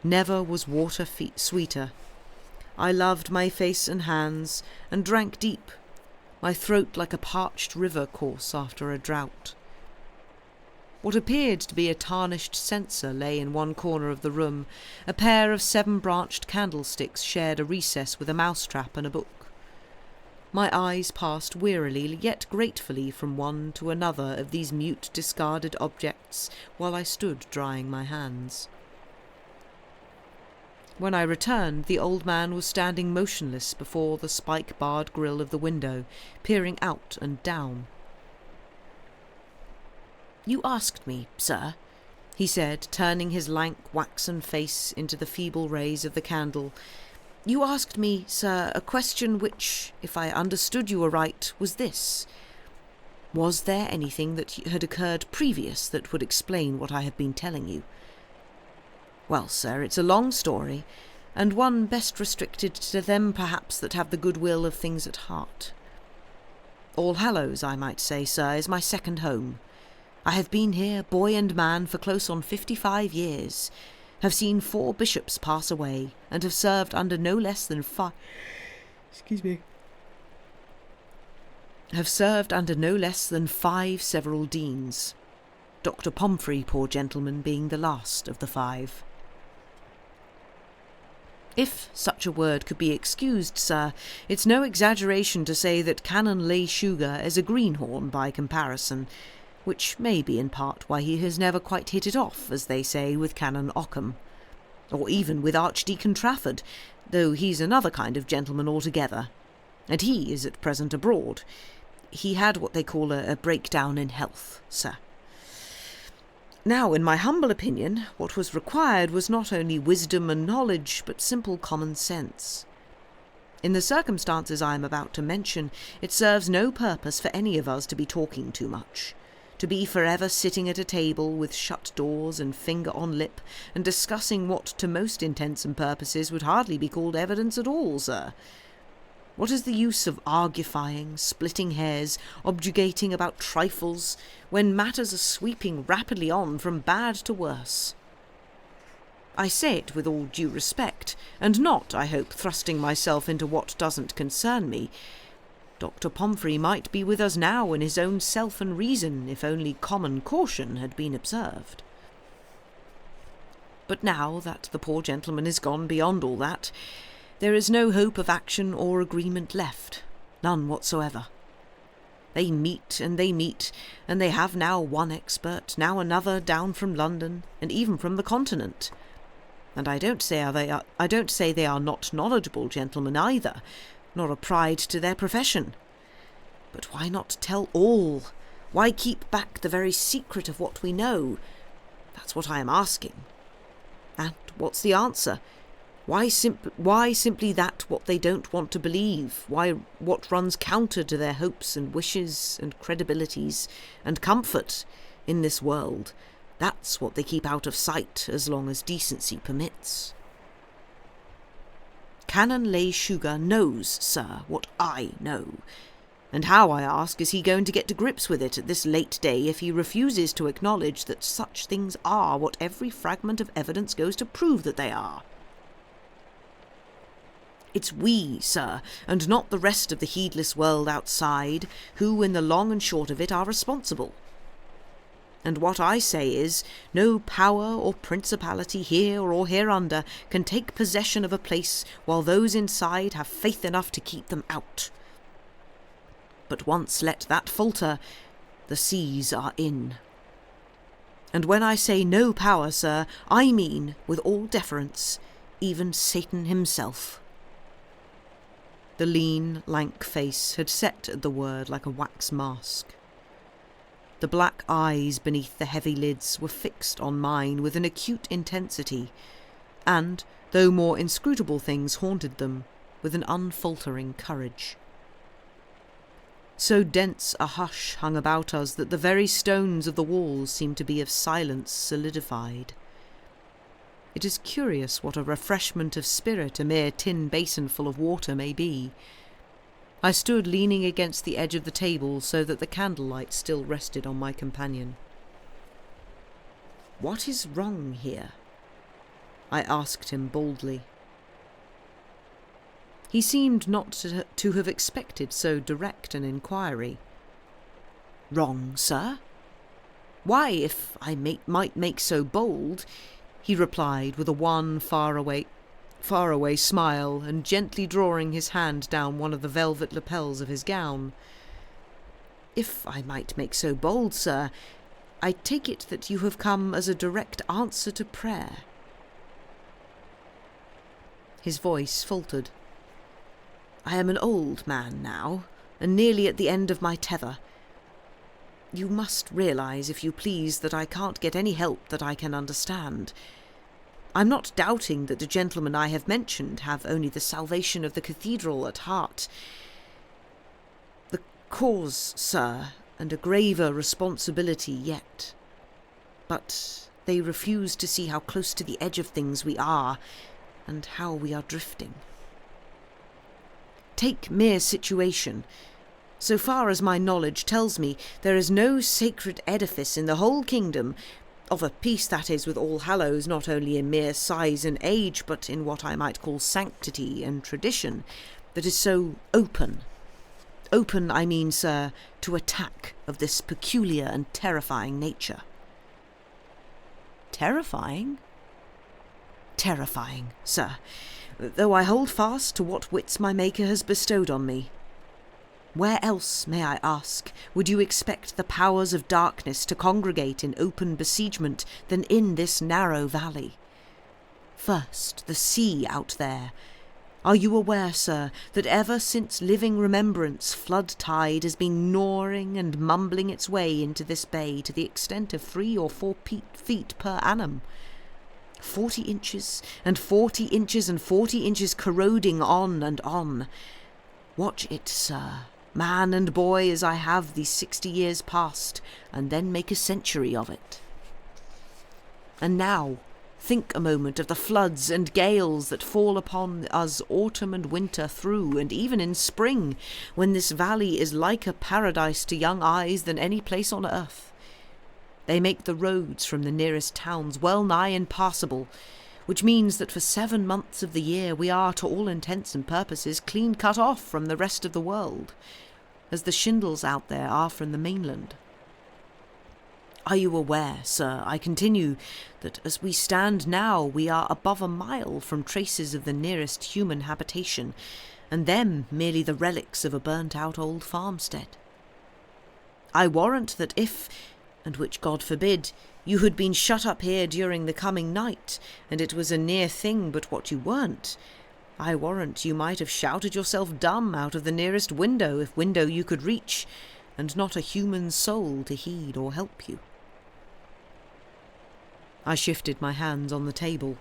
Never was water sweeter. I loved my face and hands, and drank deep, my throat like a parched river course after a drought. What appeared to be a tarnished censer lay in one corner of the room. A pair of 7-branched candlesticks shared a recess with a mousetrap and a book. My eyes passed wearily yet gratefully from one to another of these mute discarded objects while I stood drying my hands. When I returned, the old man was standing motionless before the spike-barred grille of the window, peering out and down. "You asked me, sir," he said, turning his lank, waxen face into the feeble rays of the candle. "You asked me, sir, a question which, if I understood you aright, was this. Was there anything that had occurred previous that would explain what I have been telling you? Well, sir, it's a long story, and one best restricted to them perhaps that have the goodwill of things at heart. All Hallows, I might say, sir, is my second home. I have been here, boy and man, for close on 55 years, have seen 4 bishops pass away, and have served under no less than 5 several deans, Dr. Pomfrey, poor gentleman, being the last of the 5. If such a word could be excused, sir, it's no exaggeration to say that Canon Lay Sugar is a greenhorn by comparison, which may be in part why he has never quite hit it off, as they say, with Canon Ockham, or even with Archdeacon Trafford, though he's another kind of gentleman altogether, and he is at present abroad. He had what they call a breakdown in health, sir. Now, in my humble opinion, what was required was not only wisdom and knowledge, but simple common sense. In the circumstances I am about to mention, it serves no purpose for any of us to be talking too much, to be forever sitting at a table with shut doors and finger on lip, and discussing what to most intents and purposes would hardly be called evidence at all, sir. What is the use of argufying, splitting hairs, objurgating about trifles, when matters are sweeping rapidly on from bad to worse? I say it with all due respect, and not, I hope, thrusting myself into what doesn't concern me. Dr. Pomfrey might be with us now in his own self and reason, if only common caution had been observed. But now that the poor gentleman is gone beyond all that, there is no hope of action or agreement left, none whatsoever. They meet, and they have now one expert, now another down from London, and even from the continent. And I don't say they are not knowledgeable gentlemen either, nor a pride to their profession. But why not tell all? Why keep back the very secret of what we know? That's what I am asking. And what's the answer? Why simply that what they don't want to believe? Why what runs counter to their hopes and wishes and credibilities and comfort in this world? That's what they keep out of sight as long as decency permits. Canon Lay Sugar knows, sir, what I know. And how, I ask, is he going to get to grips with it at this late day if he refuses to acknowledge that such things are what every fragment of evidence goes to prove that they are? It's we, sir, and not the rest of the heedless world outside, who, in the long and short of it, are responsible. And what I say is, no power or principality here or hereunder can take possession of a place while those inside have faith enough to keep them out. But once let that falter, the seas are in. And when I say no power, sir, I mean, with all deference, even Satan himself. The lean, lank face had set at the word like a wax mask. The black eyes beneath the heavy lids were fixed on mine with an acute intensity, and, though more inscrutable things haunted them, with an unfaltering courage. So dense a hush hung about us that the very stones of the walls seemed to be of silence solidified. It is curious what a refreshment of spirit a mere tin basin full of water may be. I stood leaning against the edge of the table so that the candlelight still rested on my companion. "What is wrong here?" I asked him boldly. He seemed not to have expected so direct an inquiry. "Wrong, sir? Why, if I might make so bold," he replied with a wan, faraway smile, and gently drawing his hand down one of the velvet lapels of his gown. "If I might make so bold, sir, I take it that you have come as a direct answer to prayer." His voice faltered. "I am an old man now, and nearly at the end of my tether. You must realise, if you please, that I can't get any help that I can understand. I'm not doubting that the gentlemen I have mentioned have only the salvation of the cathedral at heart. The cause, sir, and a graver responsibility yet. But they refuse to see how close to the edge of things we are, and how we are drifting. Take mere situation. So far as my knowledge tells me, there is no sacred edifice in the whole kingdom, of a piece, that is, with all Hallows, not only in mere size and age, but in what I might call sanctity and tradition, that is so open. Open, I mean, sir, to attack of this peculiar and terrifying nature." "Terrifying?" "Terrifying, sir, though I hold fast to what wits my Maker has bestowed on me. Where else, may I ask, would you expect the powers of darkness to congregate in open besiegement than in this narrow valley? First, the sea out there. Are you aware, sir, that ever since living remembrance flood tide has been gnawing and mumbling its way into this bay to the extent of 3 or 4 feet per annum? 40 inches, and 40 inches, and 40 inches corroding on and on. Watch it, sir, man and boy, as I have these 60 years past, and then make a century of it. And now, think a moment of the floods and gales that fall upon us autumn and winter through, and even in spring, when this valley is like a paradise to young eyes than any place on earth. They make the roads from the nearest towns well nigh impassable, which means that for 7 months of the year we are, to all intents and purposes, clean cut off from the rest of the world, as the shindles out there are from the mainland. Are you aware, sir, I continue, that as we stand now we are above a mile from traces of the nearest human habitation, and them merely the relics of a burnt-out old farmstead? I warrant that if, and which God forbid, you had been shut up here during the coming night, and it was a near thing but what you weren't, I warrant you might have shouted yourself dumb out of the nearest window, if window you could reach, and not a human soul to heed or help you. I shifted my hands on the table.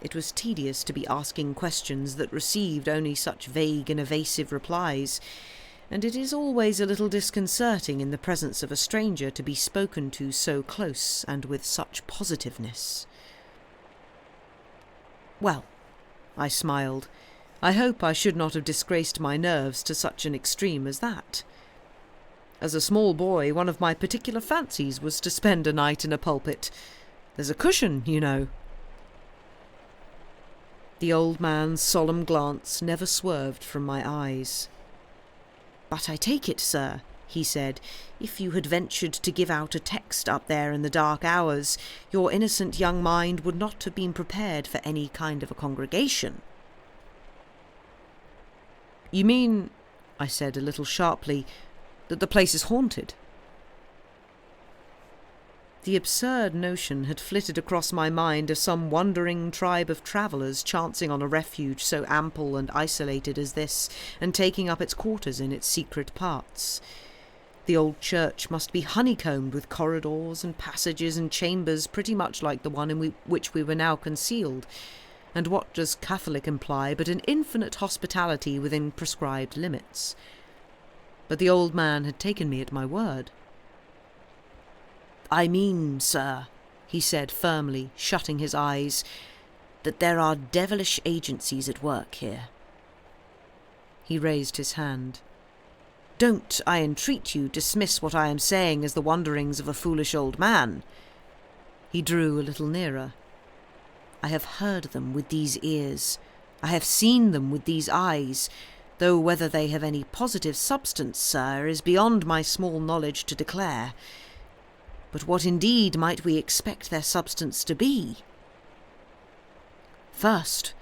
It was tedious to be asking questions that received only such vague and evasive replies, and it is always a little disconcerting in the presence of a stranger to be spoken to so close and with such positiveness. Well, I smiled, I hope I should not have disgraced my nerves to such an extreme as that. As a small boy, one of my particular fancies was to spend a night in a pulpit. There's a cushion, you know. The old man's solemn glance never swerved from my eyes. "But I take it, sir," he said, "if you had ventured to give out a text up there in the dark hours, your innocent young mind would not have been prepared for any kind of a congregation." "You mean," I said a little sharply, "that the place is haunted?" The absurd notion had flitted across my mind of some wandering tribe of travellers chancing on a refuge so ample and isolated as this, and taking up its quarters in its secret parts. The old church must be honeycombed with corridors and passages and chambers pretty much like the one in which we were now concealed, and what does Catholic imply but an infinite hospitality within prescribed limits? But the old man had taken me at my word. "I mean, sir," he said firmly, shutting his eyes, "that there are devilish agencies at work here." He raised his hand. "Don't, I entreat you, dismiss what I am saying as the wanderings of a foolish old man." He drew a little nearer. "I have heard them with these ears. I have seen them with these eyes, though whether they have any positive substance, sir, is beyond my small knowledge to declare. But what indeed might we expect their substance to be? First,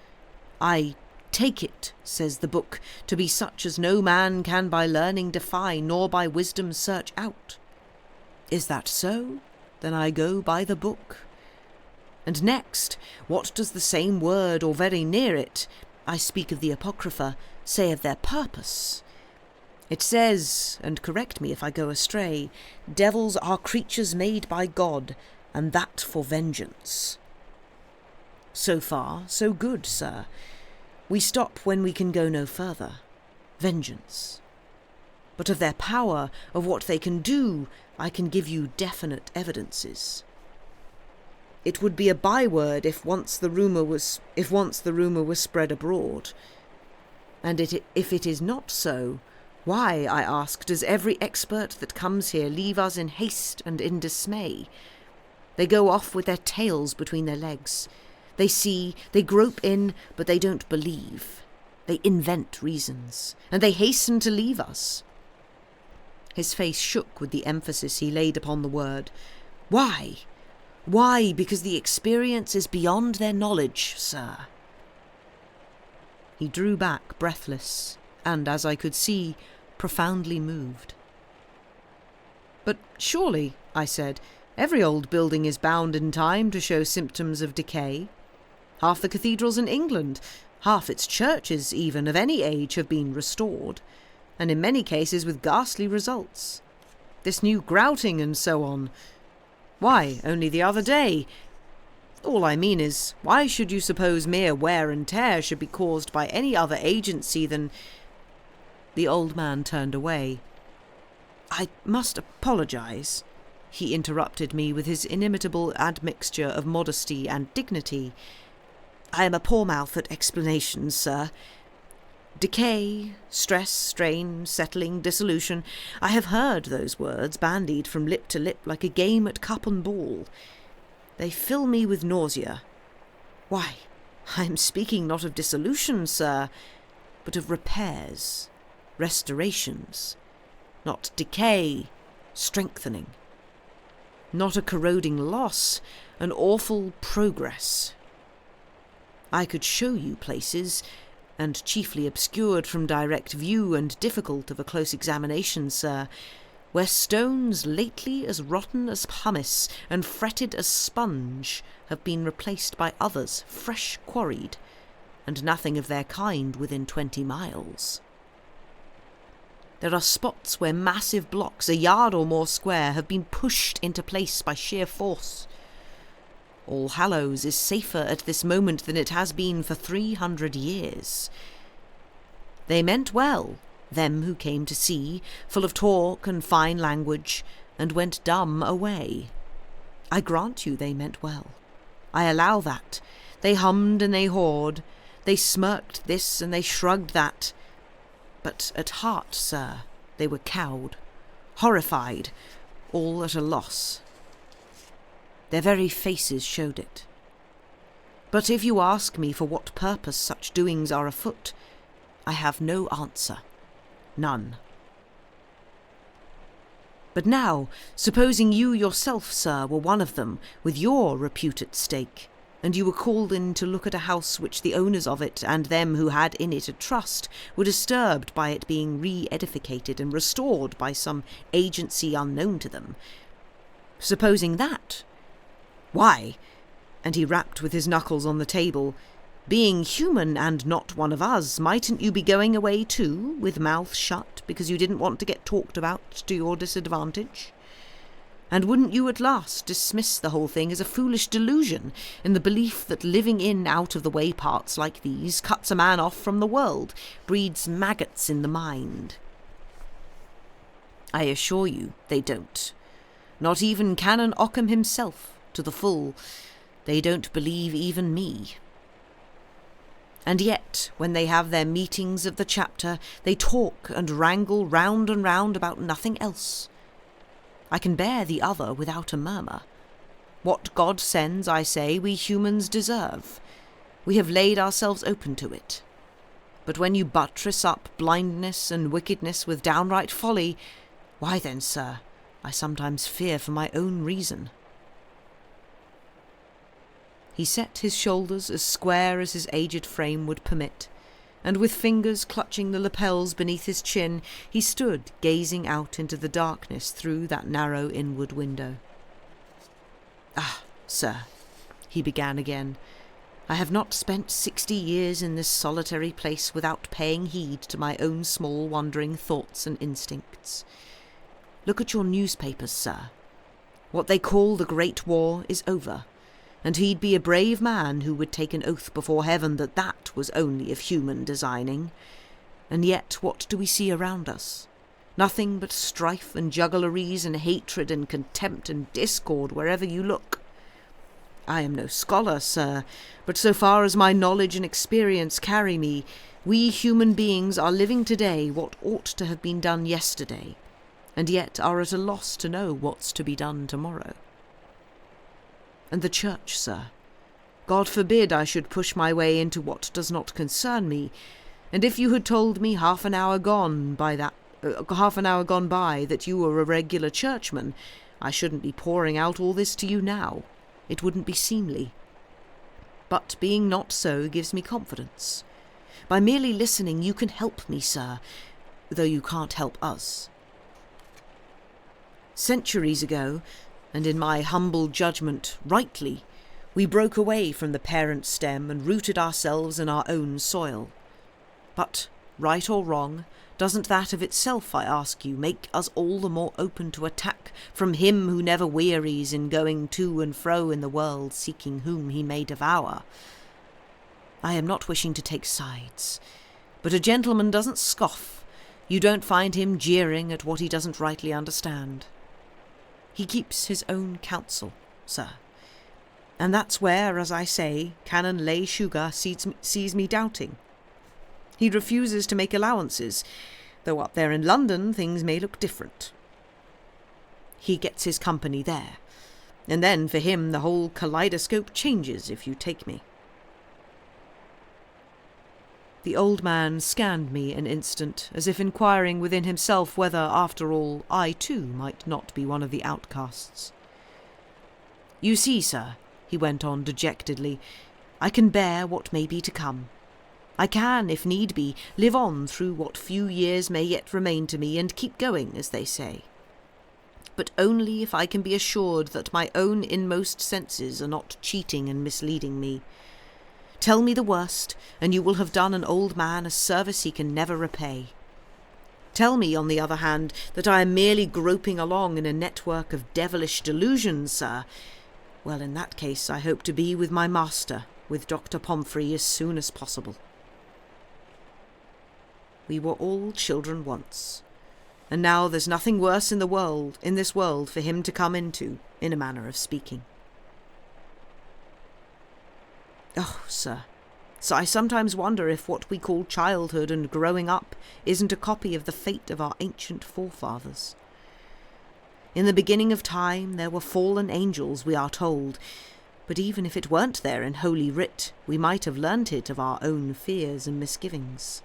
I take it, says the book, to be such as no man can by learning define, nor by wisdom search out. Is that so? Then I go by the book. And next, what does the same word, or very near it, I speak of the Apocrypha, say of their purpose? It says, and correct me if I go astray, devils are creatures made by God, and that for vengeance. So far, so good, sir. We stop when we can go no further. Vengeance. But of their power, of what they can do, I can give you definite evidences. It would be a byword if once the rumour was spread abroad. And if it is not so, why, I ask, does every expert that comes here leave us in haste and in dismay? They go off with their tails between their legs. They see, they grope in, but they don't believe. They invent reasons, and they hasten to leave us. His face shook with the emphasis he laid upon the word. Why? Why? Because the experience is beyond their knowledge, sir. He drew back, breathless, and, as I could see, profoundly moved. But surely, I said, every old building is bound in time to show symptoms of decay. Half the cathedrals in England, half its churches even, of any age have been restored, and in many cases with ghastly results. This new grouting and so on. Why, only the other day. All I mean is, why should you suppose mere wear and tear should be caused by any other agency than... The old man turned away. "I must apologize," he interrupted me with his inimitable admixture of modesty and dignity. "I am a poor mouth at explanations, sir. Decay, stress, strain, settling, dissolution. I have heard those words bandied from lip to lip like a game at cup and ball. They fill me with nausea. Why, I am speaking not of dissolution, sir, but of repairs, restorations, not decay, strengthening. Not a corroding loss, an awful progress. I could show you places, and chiefly obscured from direct view and difficult of a close examination, sir, where stones lately as rotten as pumice and fretted as sponge have been replaced by others fresh quarried, and nothing of their kind within 20 miles. There are spots where massive blocks, a yard or more square, have been pushed into place by sheer force. All Hallows is safer at this moment than it has been for 300 years. They meant well, them who came to see, full of talk and fine language, and went dumb away. I grant you they meant well. I allow that. They hummed and they hawed, they smirked this and they shrugged that. But at heart, sir, they were cowed, horrified, all at a loss. Their very faces showed it. But if you ask me for what purpose such doings are afoot, I have no answer. None. But now, supposing you yourself, sir, were one of them, with your repute at stake, and you were called in to look at a house which the owners of it and them who had in it a trust were disturbed by it being re-edificated and restored by some agency unknown to them. Supposing that, why, and he rapped with his knuckles on the table, being human and not one of us, mightn't you be going away too, with mouth shut, because you didn't want to get talked about to your disadvantage? And wouldn't you at last dismiss the whole thing as a foolish delusion, in the belief that living in out-of-the-way parts like these cuts a man off from the world, breeds maggots in the mind? I assure you they don't. Not even Canon Ockham himself, to the full. They don't believe even me. And yet, when they have their meetings of the chapter, they talk and wrangle round and round about nothing else. I can bear the other without a murmur. What God sends, I say, we humans deserve. We have laid ourselves open to it. But when you buttress up blindness and wickedness with downright folly, why then, sir, I sometimes fear for my own reason. He set his shoulders as square as his aged frame would permit, and with fingers clutching the lapels beneath his chin, he stood gazing out into the darkness through that narrow inward window. "Ah, sir," he began again, "I have not spent 60 years in this solitary place without paying heed to my own small wandering thoughts and instincts. Look at your newspapers, sir. What they call the Great War is over, and he'd be a brave man who would take an oath before heaven that that was only of human designing. And yet what do we see around us? Nothing but strife and juggleries and hatred and contempt and discord wherever you look. I am no scholar, sir, but so far as my knowledge and experience carry me, we human beings are living today what ought to have been done yesterday, and yet are at a loss to know what's to be done tomorrow. And the church, sir. God forbid I should push my way into what does not concern me, and if you had told me half an hour gone by that you were a regular churchman, I shouldn't be pouring out all this to you now. It wouldn't be seemly. But being not so gives me confidence. By merely listening you can help me, sir, though you can't help us. Centuries ago, and in my humble judgment, rightly, we broke away from the parent stem and rooted ourselves in our own soil. But, right or wrong, doesn't that of itself, I ask you, make us all the more open to attack from him who never wearies in going to and fro in the world seeking whom he may devour? I am not wishing to take sides, but a gentleman doesn't scoff. You don't find him jeering at what he doesn't rightly understand. He keeps his own counsel, sir. And that's where, as I say, Canon Lay Sugar sees me doubting. He refuses to make allowances, though up there in London things may look different. He gets his company there, and then for him the whole kaleidoscope changes, if you take me. The old man scanned me an instant, as if inquiring within himself whether, after all, I too might not be one of the outcasts. "You see, sir," he went on dejectedly, "I can bear what may be to come. I can, if need be, live on through what few years may yet remain to me and keep going, as they say. But only if I can be assured that my own inmost senses are not cheating and misleading me. Tell me the worst, and you will have done an old man a service he can never repay. Tell me, on the other hand, that I am merely groping along in a network of devilish delusions, sir. Well, in that case, I hope to be with my master, with Dr. Pomfrey, as soon as possible. We were all children once, and now there's nothing worse in this world, for him to come into, in a manner of speaking. Oh, sir, so I sometimes wonder if what we call childhood and growing up isn't a copy of the fate of our ancient forefathers. In the beginning of time there were fallen angels, we are told, but even if it weren't there in Holy Writ, we might have learnt it of our own fears and misgivings.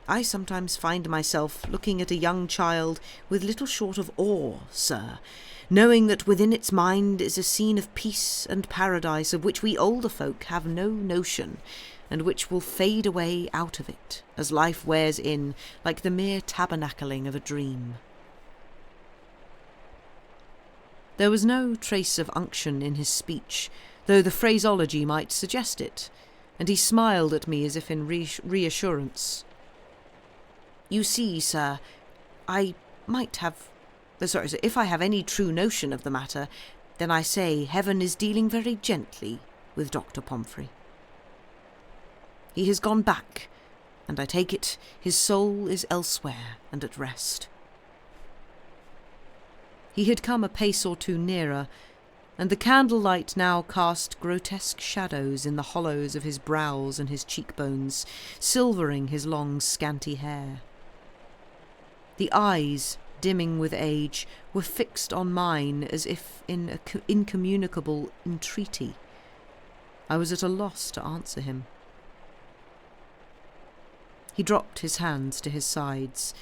I sometimes find myself looking at a young child with little short of awe, sir, knowing that within its mind is a scene of peace and paradise of which we older folk have no notion, and which will fade away out of it as life wears in, like the mere tabernacling of a dream. There was no trace of unction in his speech, though the phraseology might suggest it, and he smiled at me as if in reassurance. "You see, sir, if I have any true notion of the matter, then I say heaven is dealing very gently with Dr. Pomfrey. He has gone back, and I take it his soul is elsewhere and at rest." He had come a pace or two nearer, and the candlelight now cast grotesque shadows in the hollows of his brows and his cheekbones, silvering his long scanty hair. The eyes, dimming with age, were fixed on mine as if in incommunicable entreaty. I was at a loss to answer him. He dropped his hands to his sides.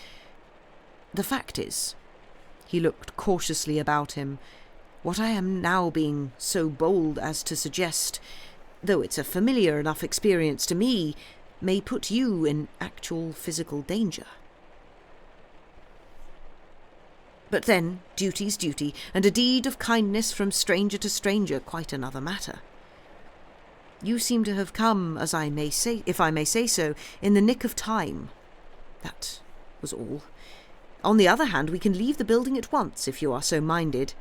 "The fact is," he looked cautiously about him, "what I am now being so bold as to suggest, though it's a familiar enough experience to me, may put you in actual physical danger. But then, duty's duty, and a deed of kindness from stranger to stranger quite another matter. You seem to have come, as I may say, if I may say so, in the nick of time. That was all. On the other hand, we can leave the building at once, if you are so minded.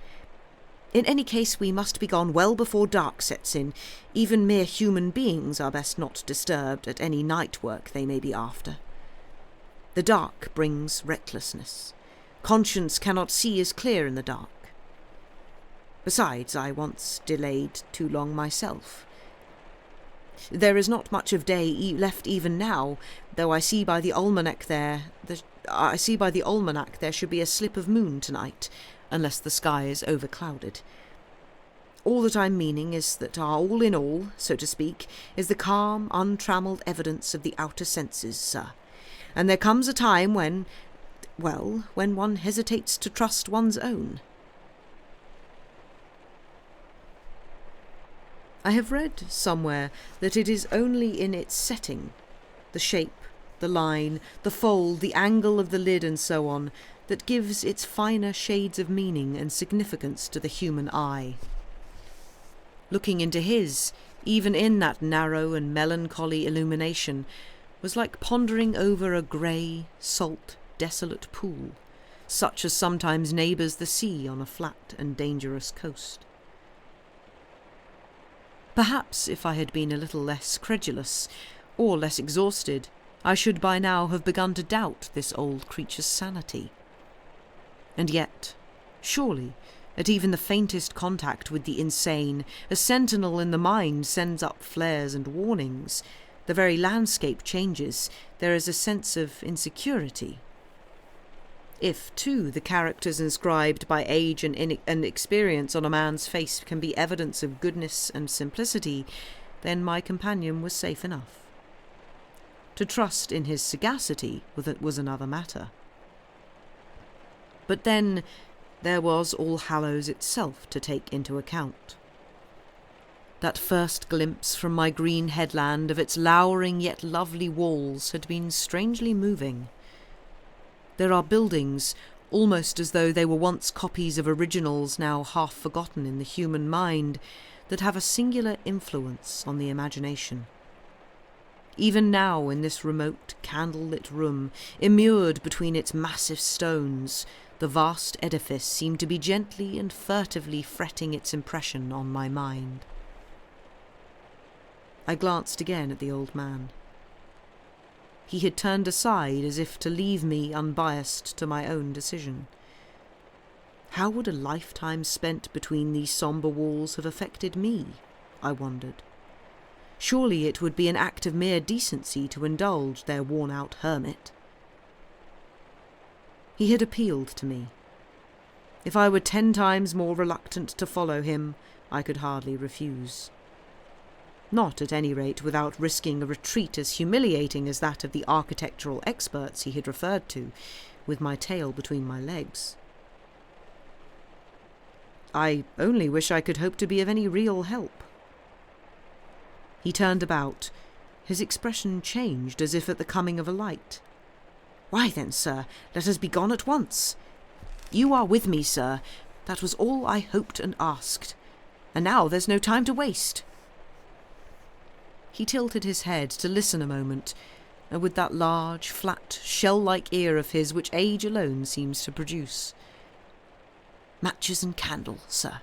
In any case, we must be gone well before dark sets in. Even mere human beings are best not disturbed at any night work they may be after. The dark brings recklessness. Conscience cannot see as clear in the dark. Besides, I once delayed too long myself. There is not much of day left even now, though I see by the almanac there should be a slip of moon tonight, unless the sky is overclouded. All that I'm meaning is that our all in all, so to speak, is the calm, untrammelled evidence of the outer senses, sir. And there comes a time when one hesitates to trust one's own. I have read somewhere that it is only in its setting, the shape, the line, the fold, the angle of the lid and so on, that gives its finer shades of meaning and significance to the human eye. Looking into his, even in that narrow and melancholy illumination, was like pondering over a grey, salt, desolate pool, such as sometimes neighbours the sea on a flat and dangerous coast. Perhaps if I had been a little less credulous, or less exhausted, I should by now have begun to doubt this old creature's sanity. And yet, surely, at even the faintest contact with the insane, a sentinel in the mind sends up flares and warnings. The very landscape changes. There is a sense of insecurity. If, too, the characters inscribed by age and experience on a man's face can be evidence of goodness and simplicity, then my companion was safe enough. To trust in his sagacity was another matter. But then there was All Hallows itself to take into account. That first glimpse from my green headland of its lowering yet lovely walls had been strangely moving. There are buildings, almost as though they were once copies of originals now half forgotten in the human mind, that have a singular influence on the imagination. Even now, in this remote, candle-lit room, immured between its massive stones, the vast edifice seemed to be gently and furtively fretting its impression on my mind. I glanced again at the old man. He had turned aside as if to leave me unbiased to my own decision. How would a lifetime spent between these sombre walls have affected me? I wondered. Surely it would be an act of mere decency to indulge their worn-out hermit. He had appealed to me. If I were 10 times more reluctant to follow him, I could hardly refuse. Not, at any rate, without risking a retreat as humiliating as that of the architectural experts he had referred to, with my tail between my legs. I only wish I could hope to be of any real help. He turned about. His expression changed as if at the coming of a light. "Why then, sir, let us be gone at once. You are with me, sir. That was all I hoped and asked. And now there's no time to waste." He tilted his head to listen a moment, and with that large, flat, shell-like ear of his which age alone seems to produce. "Matches and candle, sir."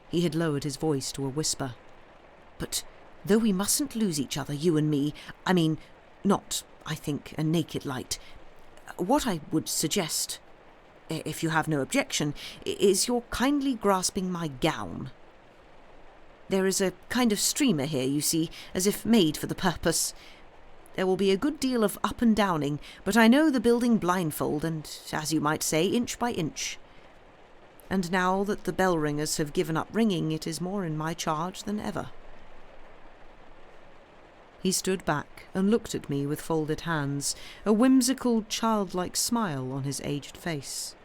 He had lowered his voice to a whisper. "But though we mustn't lose each other, you and me, I mean, not, I think, a naked light, what I would suggest, if you have no objection, is your kindly grasping my gown. There is a kind of streamer here, you see, as if made for the purpose. There will be a good deal of up and downing, but I know the building blindfold and, as you might say, inch by inch. And now that the bell ringers have given up ringing, it is more in my charge than ever." He stood back and looked at me with folded hands, a whimsical, childlike smile on his aged face.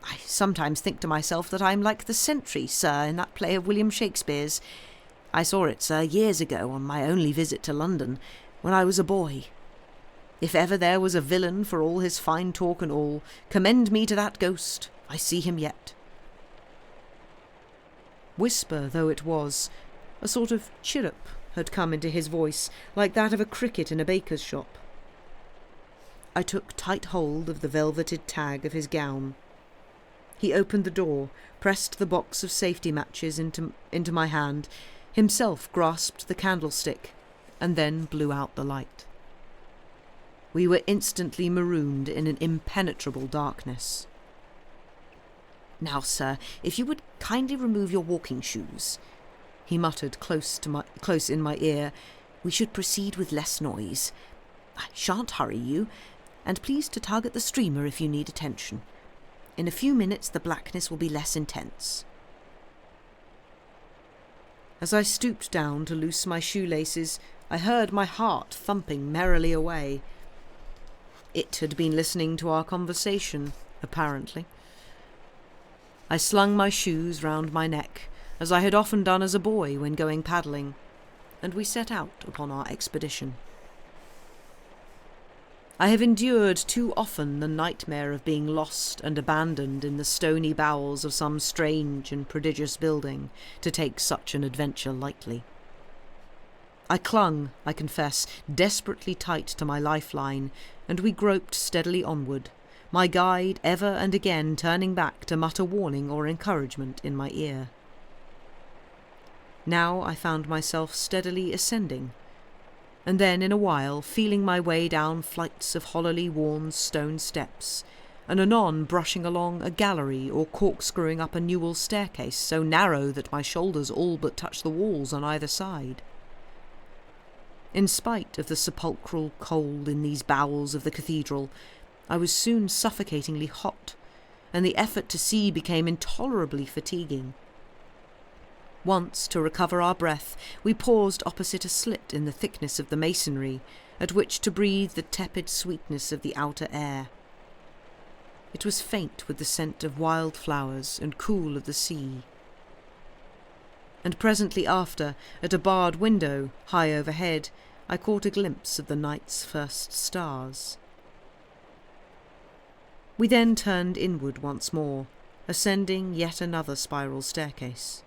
"I sometimes think to myself that I'm like the sentry, sir, in that play of William Shakespeare's. I saw it, sir, years ago on my only visit to London, when I was a boy. If ever there was a villain for all his fine talk and all, commend me to that ghost. I see him yet." Whisper though it was, a sort of chirrup had come into his voice, like that of a cricket in a baker's shop. I took tight hold of the velveted tag of his gown. He opened the door, pressed the box of safety matches into my hand, himself grasped the candlestick, and then blew out the light. We were instantly marooned in an impenetrable darkness. "Now, sir, if you would kindly remove your walking shoes," he muttered close in my ear, "we should proceed with less noise. I shan't hurry you, and please to tug at the streamer if you need attention. In a few minutes the blackness will be less intense." As I stooped down to loose my shoelaces, I heard my heart thumping merrily away. It had been listening to our conversation, apparently. I slung my shoes round my neck, as I had often done as a boy when going paddling, and we set out upon our expedition. I have endured too often the nightmare of being lost and abandoned in the stony bowels of some strange and prodigious building to take such an adventure lightly. I clung, I confess, desperately tight to my lifeline, and we groped steadily onward, my guide ever and again turning back to mutter warning or encouragement in my ear. Now I found myself steadily ascending, and then in a while feeling my way down flights of hollowly worn stone steps, and anon brushing along a gallery or corkscrewing up a newel staircase so narrow that my shoulders all but touched the walls on either side. In spite of the sepulchral cold in these bowels of the cathedral, I was soon suffocatingly hot, and the effort to see became intolerably fatiguing. Once, to recover our breath, we paused opposite a slit in the thickness of the masonry, at which to breathe the tepid sweetness of the outer air. It was faint with the scent of wild flowers and cool of the sea. And presently after, at a barred window, high overhead, I caught a glimpse of the night's first stars. We then turned inward once more, ascending yet another spiral staircase.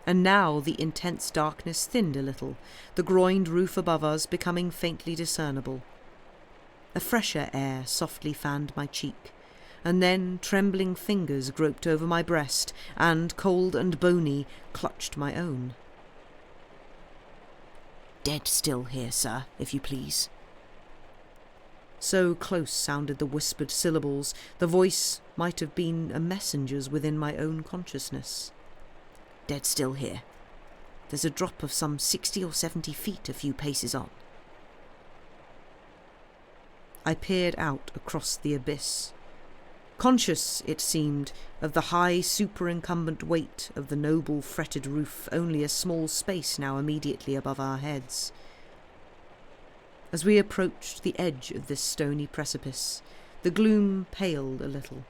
And now the intense darkness thinned a little, the groined roof above us becoming faintly discernible. A fresher air softly fanned my cheek, and then trembling fingers groped over my breast and, cold and bony, clutched my own. "Dead still here, sir, if you please." So close sounded the whispered syllables, the voice might have been a messenger's within my own consciousness. "Dead still here. There's a drop of some 60 or 70 feet a few paces on." I peered out across the abyss, conscious, it seemed, of the high superincumbent weight of the noble fretted roof, only a small space now immediately above our heads. As we approached the edge of this stony precipice, the gloom paled a little,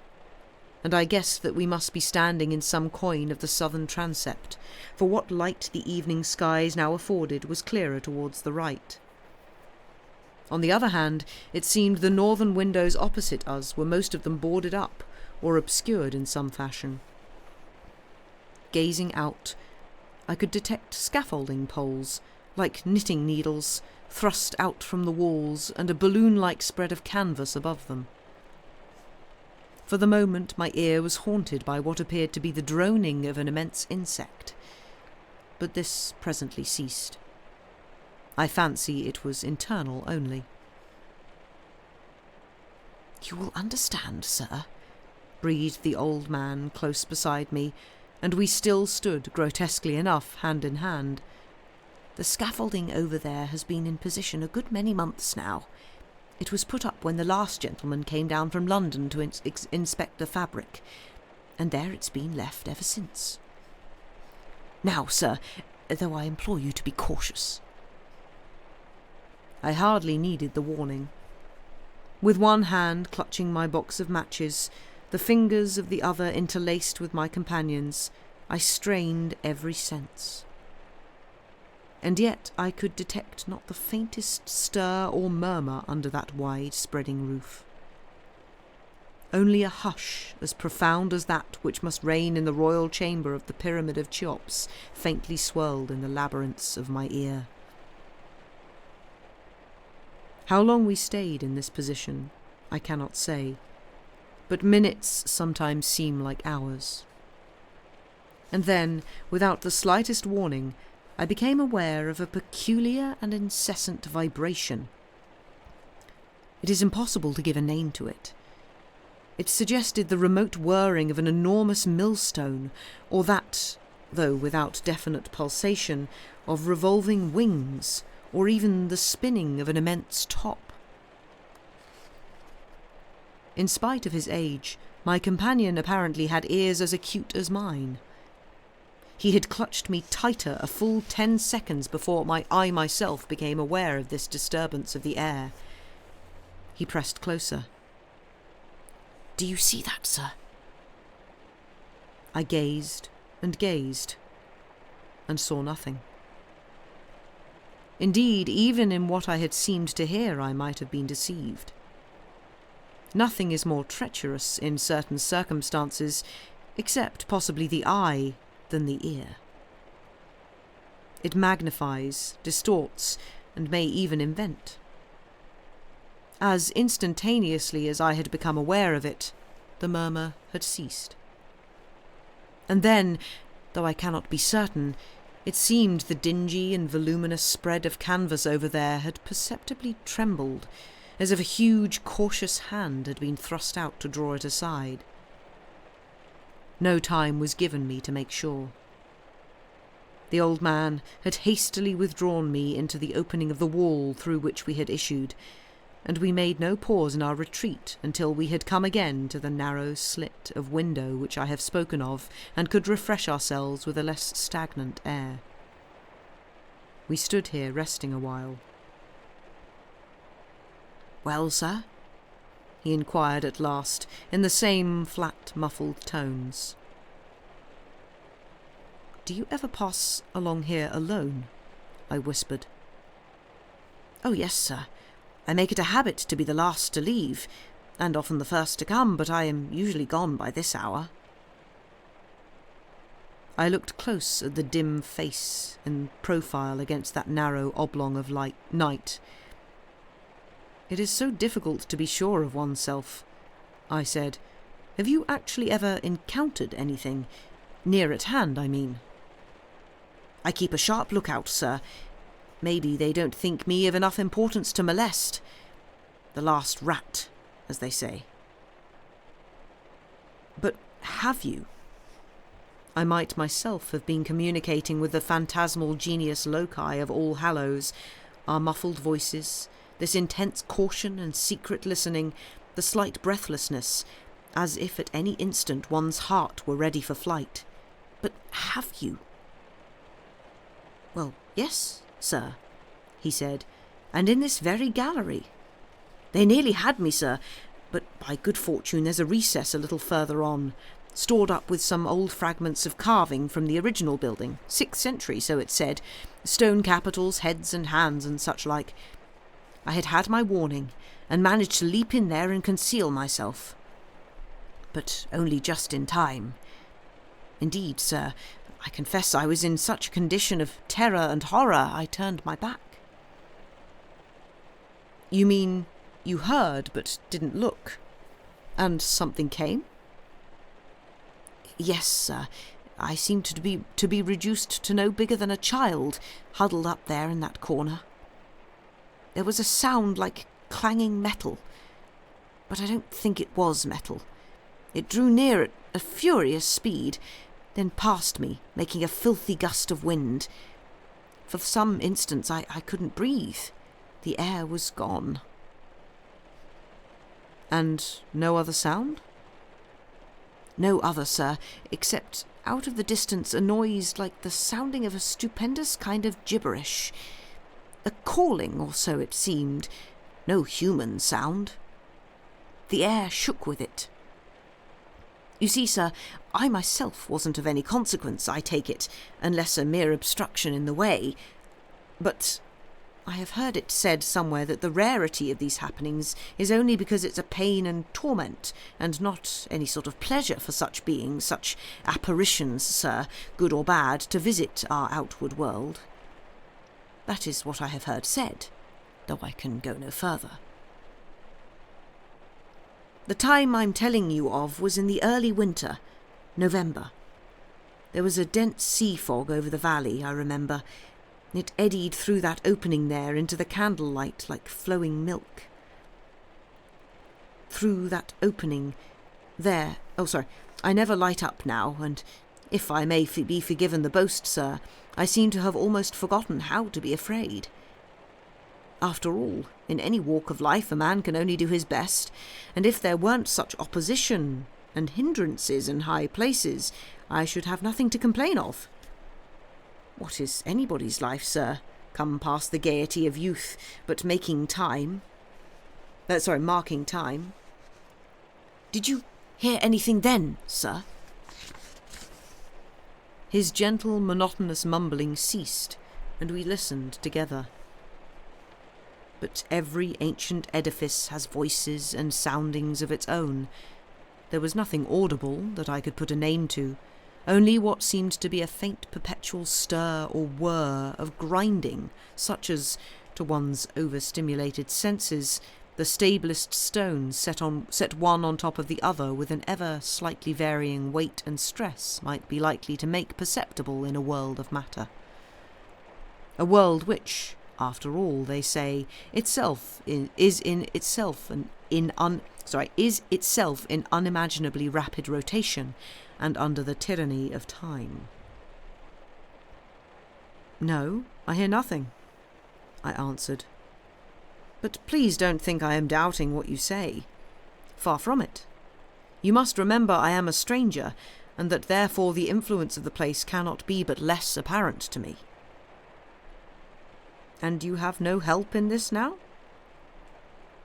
and I guessed that we must be standing in some coign of the southern transept, for what light the evening skies now afforded was clearer towards the right. On the other hand, it seemed the northern windows opposite us were most of them boarded up or obscured in some fashion. Gazing out, I could detect scaffolding poles, like knitting needles, thrust out from the walls, and a balloon-like spread of canvas above them. For the moment my ear was haunted by what appeared to be the droning of an immense insect, but this presently ceased. I fancy it was internal only. "You will understand, sir," breathed the old man close beside me, and we still stood, grotesquely enough, hand in hand. "The scaffolding over there has been in position a good many months now. It was put up when the last gentleman came down from London to inspect the fabric, and there it's been left ever since. Now, sir, though I implore you to be cautious." I hardly needed the warning. With one hand clutching my box of matches, the fingers of the other interlaced with my companion's, I strained every sense. And yet I could detect not the faintest stir or murmur under that wide-spreading roof. Only a hush as profound as that which must reign in the royal chamber of the Pyramid of Cheops faintly swirled in the labyrinths of my ear. How long we stayed in this position, I cannot say, but minutes sometimes seem like hours. And then, without the slightest warning, I became aware of a peculiar and incessant vibration. It is impossible to give a name to it. It suggested the remote whirring of an enormous millstone, or that, though without definite pulsation, of revolving wings, or even the spinning of an immense top. In spite of his age, my companion apparently had ears as acute as mine. He had clutched me tighter a full 10 seconds before I myself became aware of this disturbance of the air. He pressed closer. "Do you see that, sir?" I gazed, and saw nothing. Indeed, even in what I had seemed to hear, I might have been deceived. Nothing is more treacherous in certain circumstances, except possibly the eye, than the ear. It magnifies, distorts, and may even invent. As instantaneously as I had become aware of it, the murmur had ceased. And then, though I cannot be certain, it seemed the dingy and voluminous spread of canvas over there had perceptibly trembled, as if a huge, cautious hand had been thrust out to draw it aside. No time was given me to make sure. The old man had hastily withdrawn me into the opening of the wall through which we had issued, and we made no pause in our retreat until we had come again to the narrow slit of window which I have spoken of, and could refresh ourselves with a less stagnant air. We stood here resting a while. "Well, sir?" he inquired at last, in the same flat, muffled tones. "Do you ever pass along here alone?" I whispered. "Oh, yes, sir. I make it a habit to be the last to leave, and often the first to come, but I am usually gone by this hour." I looked close at the dim face in profile against that narrow oblong of night. "It is so difficult to be sure of oneself," I said. "Have you actually ever encountered anything? Near at hand, I mean." "I keep a sharp lookout, sir. Maybe they don't think me of enough importance to molest. The last rat, as they say." "But have you?" I might myself have been communicating with the phantasmal genius loci of All Hallows, our muffled voices, this intense caution and secret listening, the slight breathlessness, as if at any instant one's heart were ready for flight. But have you? "Well, yes, sir," he said, "and in this very gallery. They nearly had me, sir, but by good fortune there's a recess a little further on, stored up with some old fragments of carving from the original building, 6th century, so it said, stone capitals, heads and hands and such like. I had had my warning, and managed to leap in there and conceal myself. But only just in time. Indeed, sir, I confess I was in such a condition of terror and horror I turned my back." "You mean you heard but didn't look? And something came?" "Yes, sir. I seemed to be reduced to no bigger than a child, huddled up there in that corner. There was a sound like clanging metal, but I don't think it was metal. It drew near at a furious speed, then past me, making a filthy gust of wind. For some instants I couldn't breathe. The air was gone." "And no other sound?" "No other, sir, except out of the distance a noise like the sounding of a stupendous kind of gibberish. A calling, or so it seemed. No human sound. The air shook with it. You see, sir, I myself wasn't of any consequence, I take it, unless a mere obstruction in the way. But I have heard it said somewhere that the rarity of these happenings is only because it's a pain and torment, and not any sort of pleasure for such beings, such apparitions, sir, good or bad, to visit our outward world. That is what I have heard said, though I can go no further. The time I'm telling you of was in the early winter, November. There was a dense sea fog over the valley, I remember. It eddied through that opening there into the candlelight like flowing milk. Through that opening there... I never light up now, and if I may be forgiven the boast, sir, I seem to have almost forgotten how to be afraid. After all, in any walk of life a man can only do his best, and if there weren't such opposition and hindrances in high places, I should have nothing to complain of. What is anybody's life, sir, come past the gaiety of youth, but marking time? Did you hear anything then, sir? His gentle, monotonous mumbling ceased, and we listened together. But every ancient edifice has voices and soundings of its own. There was nothing audible that I could put a name to, only what seemed to be a faint perpetual stir or whir of grinding, such as, to one's overstimulated senses, the stablest stones set one on top of the other with an ever slightly varying weight and stress might be likely to make perceptible in a world of matter. A world which, after all, they say, is itself in unimaginably rapid rotation and under the tyranny of time. No, I hear nothing, I answered. But please don't think I am doubting what you say. Far from it. You must remember I am a stranger, and that therefore the influence of the place cannot be but less apparent to me. And you have no help in this now?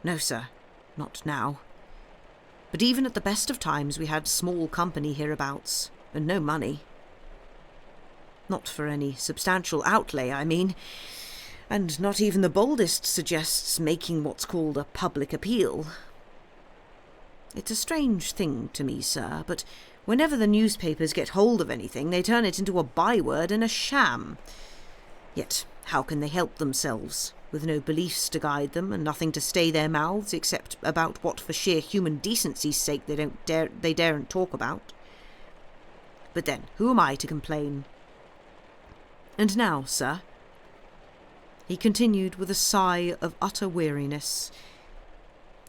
No, sir, not now. But even at the best of times we had small company hereabouts, and no money. Not for any substantial outlay, I mean, and not even the boldest suggests making what's called a public appeal. It's a strange thing to me, sir, but whenever the newspapers get hold of anything, they turn it into a byword and a sham. Yet how can they help themselves, with no beliefs to guide them and nothing to stay their mouths except about what for sheer human decency's sake they daren't talk about? But then, who am I to complain? And now, sir, he continued with a sigh of utter weariness,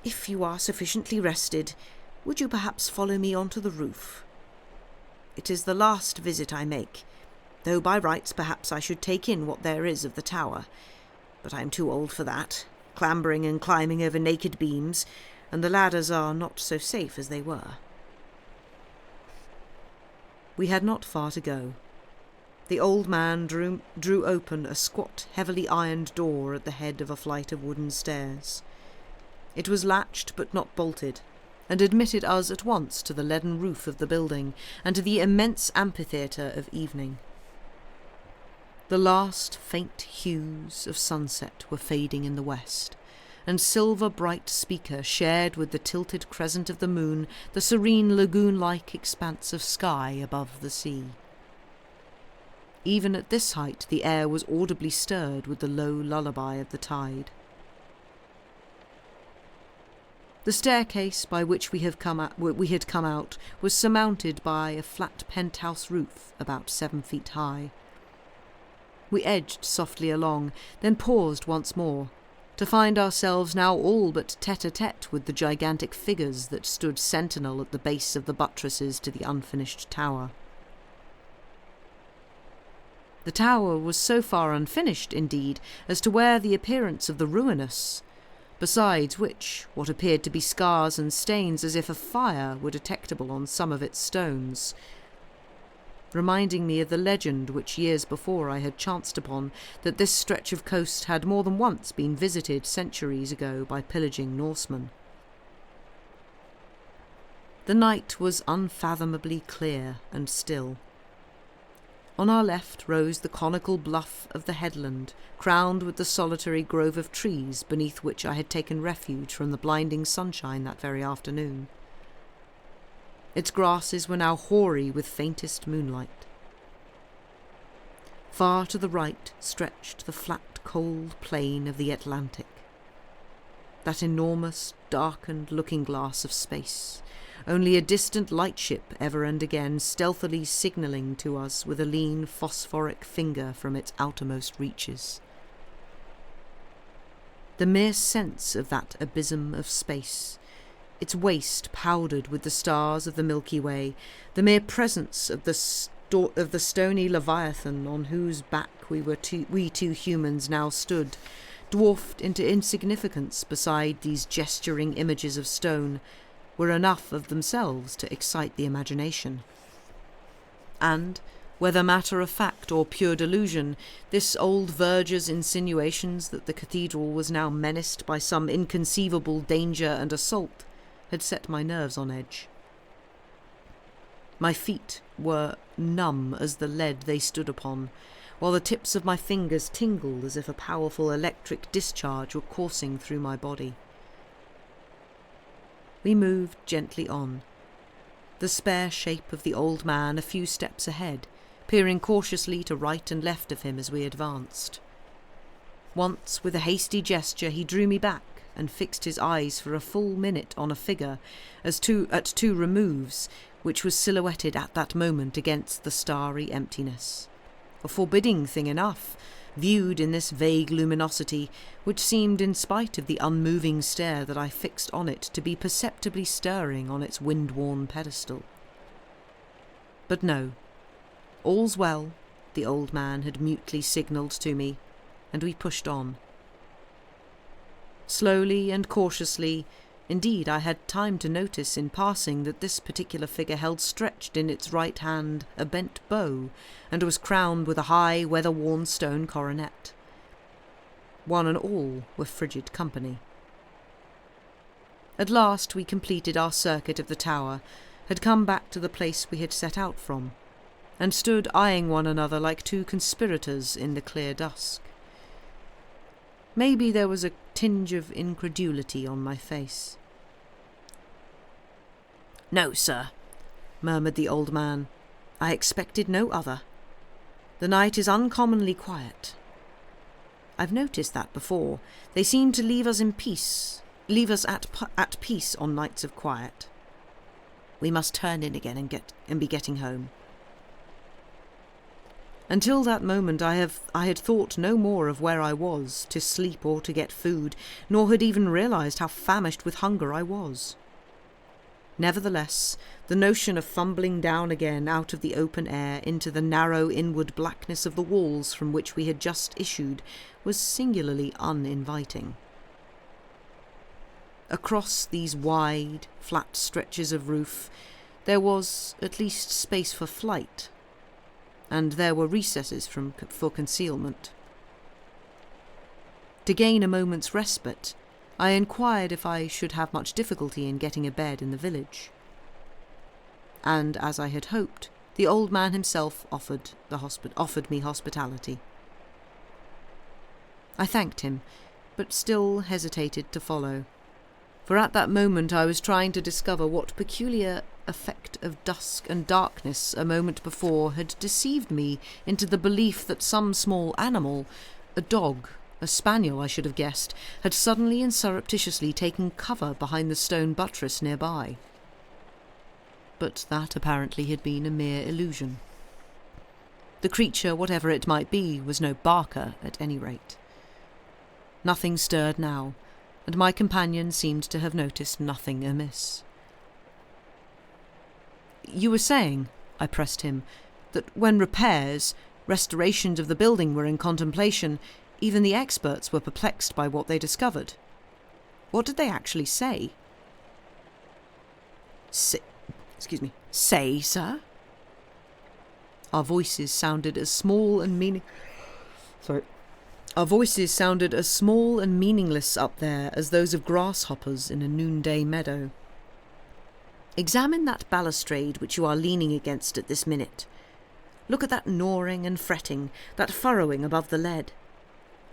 if you are sufficiently rested, would you perhaps follow me onto the roof? It is the last visit I make, though by rights perhaps I should take in what there is of the tower, but I am too old for that, clambering and climbing over naked beams, and the ladders are not so safe as they were. We had not far to go. The old man drew open a squat, heavily ironed door at the head of a flight of wooden stairs. It was latched but not bolted, and admitted us at once to the leaden roof of the building and to the immense amphitheatre of evening. The last faint hues of sunset were fading in the west, and silver-bright speaker shared with the tilted crescent of the moon the serene lagoon-like expanse of sky above the sea. Even at this height the air was audibly stirred with the low lullaby of the tide. The staircase by which we had come out was surmounted by a flat penthouse roof about 7 feet high. We edged softly along, then paused once more, to find ourselves now all but tete-a-tete with the gigantic figures that stood sentinel at the base of the buttresses to the unfinished tower. The tower was so far unfinished, indeed, as to wear the appearance of the ruinous, besides which, what appeared to be scars and stains as if of fire were detectable on some of its stones, reminding me of the legend which years before I had chanced upon, that this stretch of coast had more than once been visited centuries ago by pillaging Norsemen. The night was unfathomably clear and still. On our left rose the conical bluff of the headland, crowned with the solitary grove of trees beneath which I had taken refuge from the blinding sunshine that very afternoon. Its grasses were now hoary with faintest moonlight. Far to the right stretched the flat, cold plain of the Atlantic, that enormous, darkened looking-glass of space, only a distant lightship ever and again stealthily signalling to us with a lean phosphoric finger from its outermost reaches. The mere sense of that abysm of space, its waste powdered with the stars of the Milky Way, the mere presence of the stony Leviathan on whose back we two humans now stood, dwarfed into insignificance beside these gesturing images of stone, were enough of themselves to excite the imagination. And, whether matter of fact or pure delusion, this old verger's insinuations that the cathedral was now menaced by some inconceivable danger and assault had set my nerves on edge. My feet were numb as the lead they stood upon, while the tips of my fingers tingled as if a powerful electric discharge were coursing through my body. We moved gently on, the spare shape of the old man a few steps ahead, peering cautiously to right and left of him as we advanced. Once, with a hasty gesture, he drew me back and fixed his eyes for a full minute on a figure, at two removes, which was silhouetted at that moment against the starry emptiness. A forbidding thing enough, viewed in this vague luminosity, which seemed, in spite of the unmoving stare that I fixed on it, to be perceptibly stirring on its wind-worn pedestal. But no, all's well, the old man had mutely signalled to me, and we pushed on. Slowly and cautiously, indeed I had time to notice in passing that this particular figure held stretched in its right hand a bent bow, and was crowned with a high, weather-worn stone coronet. One and all were frigid company. At last we completed our circuit of the tower, had come back to the place we had set out from, and stood eyeing one another like two conspirators in the clear dusk. Maybe there was a tinge of incredulity on my face. "No, sir," murmured the old man. "I expected no other. The night is uncommonly quiet. I've noticed that before. They seem to leave us in peace, leave us at peace on nights of quiet. We must turn in again and be getting home." Until that moment I had thought no more of where I was, to sleep or to get food, nor had even realised how famished with hunger I was. Nevertheless, the notion of fumbling down again out of the open air into the narrow inward blackness of the walls from which we had just issued was singularly uninviting. Across these wide, flat stretches of roof there was at least space for flight, and there were recesses for concealment. To gain a moment's respite, I inquired if I should have much difficulty in getting a bed in the village. And, as I had hoped, the old man himself offered me hospitality. I thanked him, but still hesitated to follow, for at that moment I was trying to discover what peculiar effect of dusk and darkness a moment before had deceived me into the belief that some small animal, a dog, a spaniel I should have guessed, had suddenly and surreptitiously taken cover behind the stone buttress nearby. But that apparently had been a mere illusion. The creature, whatever it might be, was no barker at any rate. Nothing stirred now, and my companion seemed to have noticed nothing amiss. "You were saying," I pressed him, "that when restorations of the building were in contemplation, even the experts were perplexed by what they discovered. What did they actually say?" Say, sir?" Our voices sounded as small and meaningless up there as those of grasshoppers in a noonday meadow. "Examine that balustrade which you are leaning against at this minute. Look at that gnawing and fretting, that furrowing above the lead.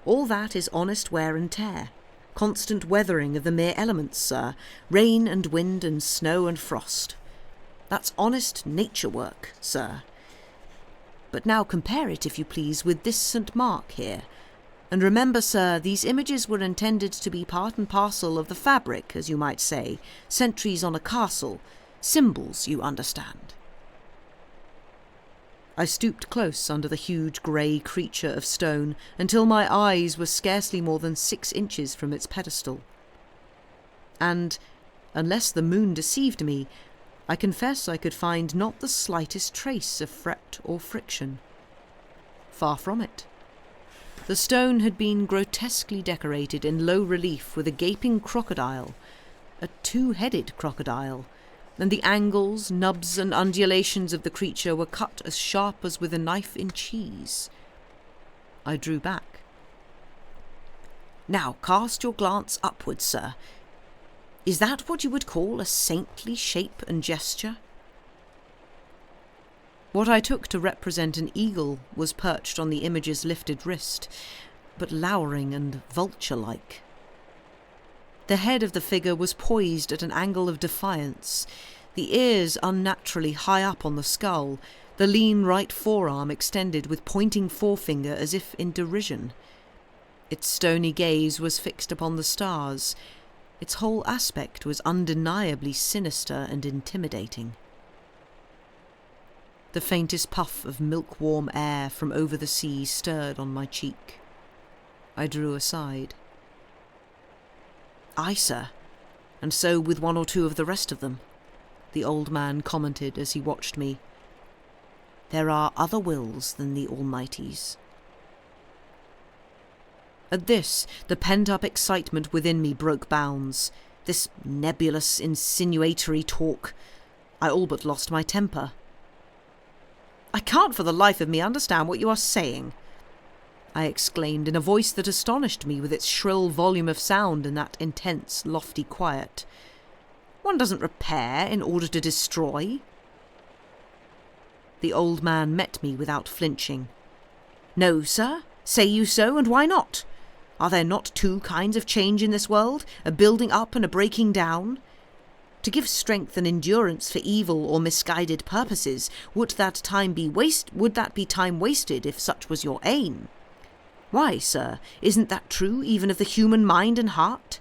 All that is honest wear and tear, constant weathering of the mere elements, sir, rain and wind and snow and frost. That's honest nature work, sir. But now compare it, if you please, with this St. Mark here. And remember, sir, these images were intended to be part and parcel of the fabric, as you might say, sentries on a castle, symbols, you understand." I stooped close under the huge grey creature of stone until my eyes were scarcely more than 6 inches from its pedestal. And, unless the moon deceived me, I confess I could find not the slightest trace of fret or friction. Far from it. The stone had been grotesquely decorated in low relief with a gaping crocodile, a 2-headed crocodile, and the angles, nubs, and undulations of the creature were cut as sharp as with a knife in cheese. I drew back. "Now cast your glance upwards, sir. Is that what you would call a saintly shape and gesture?" What I took to represent an eagle was perched on the image's lifted wrist, but lowering and vulture-like. The head of the figure was poised at an angle of defiance, the ears unnaturally high up on the skull, the lean right forearm extended with pointing forefinger as if in derision. Its stony gaze was fixed upon the stars. Its whole aspect was undeniably sinister and intimidating. The faintest puff of milk-warm air from over the sea stirred on my cheek. I drew aside. "Aye, sir, and so with one or two of the rest of them," the old man commented as he watched me. "There are other wills than the Almighty's." At this, the pent-up excitement within me broke bounds. This nebulous, insinuatory talk. I all but lost my temper. "I can't for the life of me understand what you are saying," I exclaimed in a voice that astonished me with its shrill volume of sound and that intense, lofty quiet. "One doesn't repair in order to destroy." The old man met me without flinching. "No, sir? Say you so, and why not? Are there not two kinds of change in this world, a building up and a breaking down? To give strength and endurance for evil or misguided purposes, would that be time wasted if such was your aim? Why, sir, isn't that true even of the human mind and heart?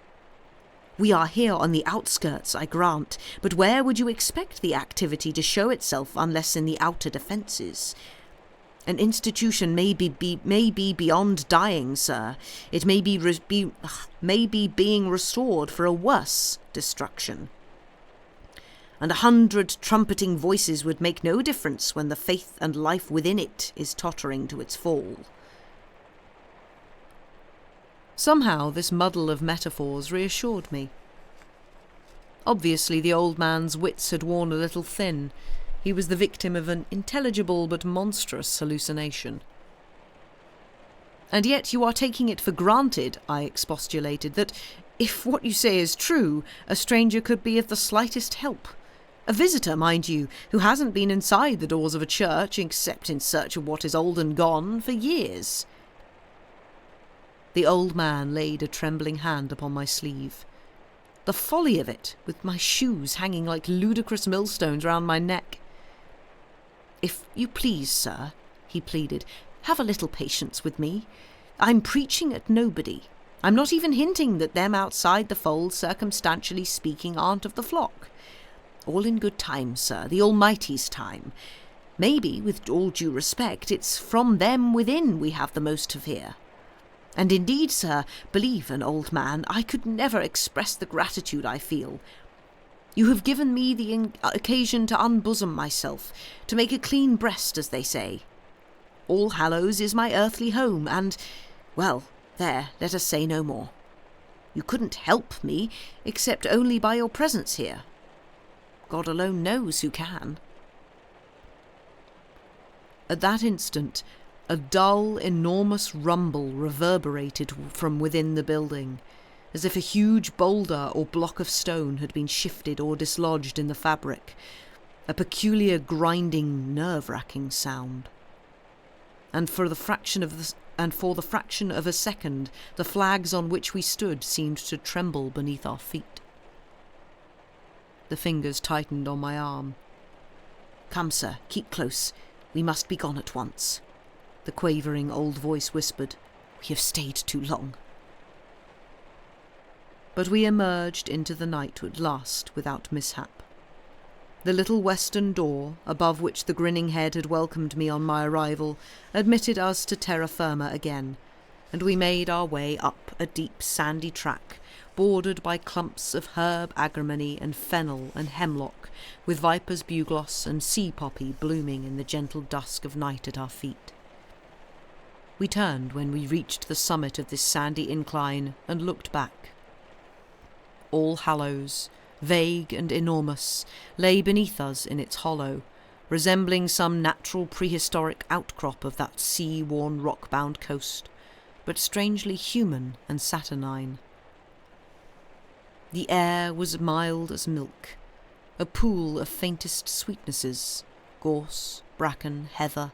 We are here on the outskirts, I grant, but where would you expect the activity to show itself unless in the outer defences? An institution may be beyond dying, sir. It may be being restored for a worse destruction. And 100 trumpeting voices would make no difference when the faith and life within it is tottering to its fall." Somehow this muddle of metaphors reassured me. Obviously the old man's wits had worn a little thin. He was the victim of an intelligible but monstrous hallucination. "And yet you are taking it for granted," I expostulated, "that if what you say is true, a stranger could be of the slightest help. A visitor, mind you, who hasn't been inside the doors of a church, except in search of what is old and gone, for years." The old man laid a trembling hand upon my sleeve. The folly of it, with my shoes hanging like ludicrous millstones round my neck. "If you please, sir," he pleaded, "have a little patience with me. I'm preaching at nobody. I'm not even hinting that them outside the fold, circumstantially speaking, aren't of the flock. All in good time, sir, the Almighty's time. Maybe, with all due respect, it's from them within we have the most to fear. And indeed, sir, believe an old man, I could never express the gratitude I feel. You have given me the occasion to unbosom myself, to make a clean breast, as they say. All Hallows is my earthly home, and, well, there, let us say no more. You couldn't help me, except only by your presence here. God alone knows who can." At that instant, a dull, enormous rumble reverberated from within the building, as if a huge boulder or block of stone had been shifted or dislodged in the fabric, a peculiar grinding, nerve-wracking sound. And for the fraction of a second, the flags on which we stood seemed to tremble beneath our feet. The fingers tightened on my arm. "Come, sir, keep close. We must be gone at once," the quavering old voice whispered. "We have stayed too long." But we emerged into the night at last without mishap. The little western door, above which the grinning head had welcomed me on my arrival, admitted us to terra firma again, and we made our way up a deep sandy track, bordered by clumps of herb agrimony and fennel and hemlock, with viper's bugloss and sea poppy blooming in the gentle dusk of night at our feet. We turned when we reached the summit of this sandy incline and looked back. All Hallows, vague and enormous, lay beneath us in its hollow, resembling some natural prehistoric outcrop of that sea-worn rock-bound coast, but strangely human and saturnine. The air was mild as milk, a pool of faintest sweetnesses, gorse, bracken, heather,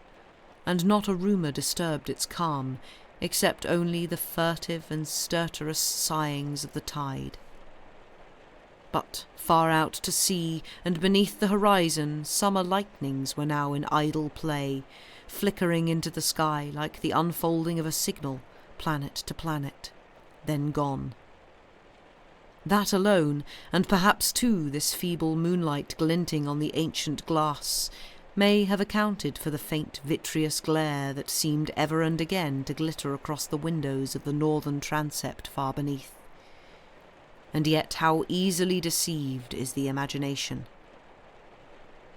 and not a rumour disturbed its calm, except only the furtive and stertorous sighings of the tide. But far out to sea and beneath the horizon, summer lightnings were now in idle play, flickering into the sky like the unfolding of a signal, planet to planet, then gone. That alone, and perhaps too this feeble moonlight glinting on the ancient glass, may have accounted for the faint vitreous glare that seemed ever and again to glitter across the windows of the northern transept far beneath. And yet how easily deceived is the imagination.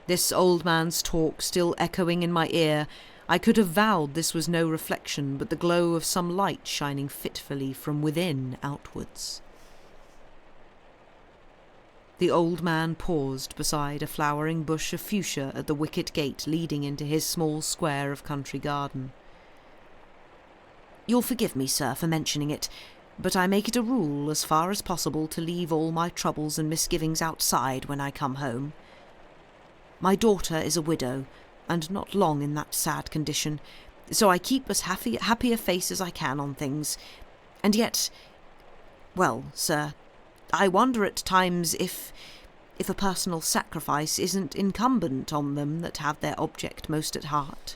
This old man's talk still echoing in my ear, I could have vowed this was no reflection, but the glow of some light shining fitfully from within outwards. The old man paused beside a flowering bush of fuchsia at the wicket gate leading into his small square of country garden. "You'll forgive me, sir, for mentioning it, but I make it a rule as far as possible to leave all my troubles and misgivings outside when I come home. My daughter is a widow, and not long in that sad condition, so I keep as happy a face as I can on things. And yet, well, sir, I wonder at times if a personal sacrifice isn't incumbent on them that have their object most at heart.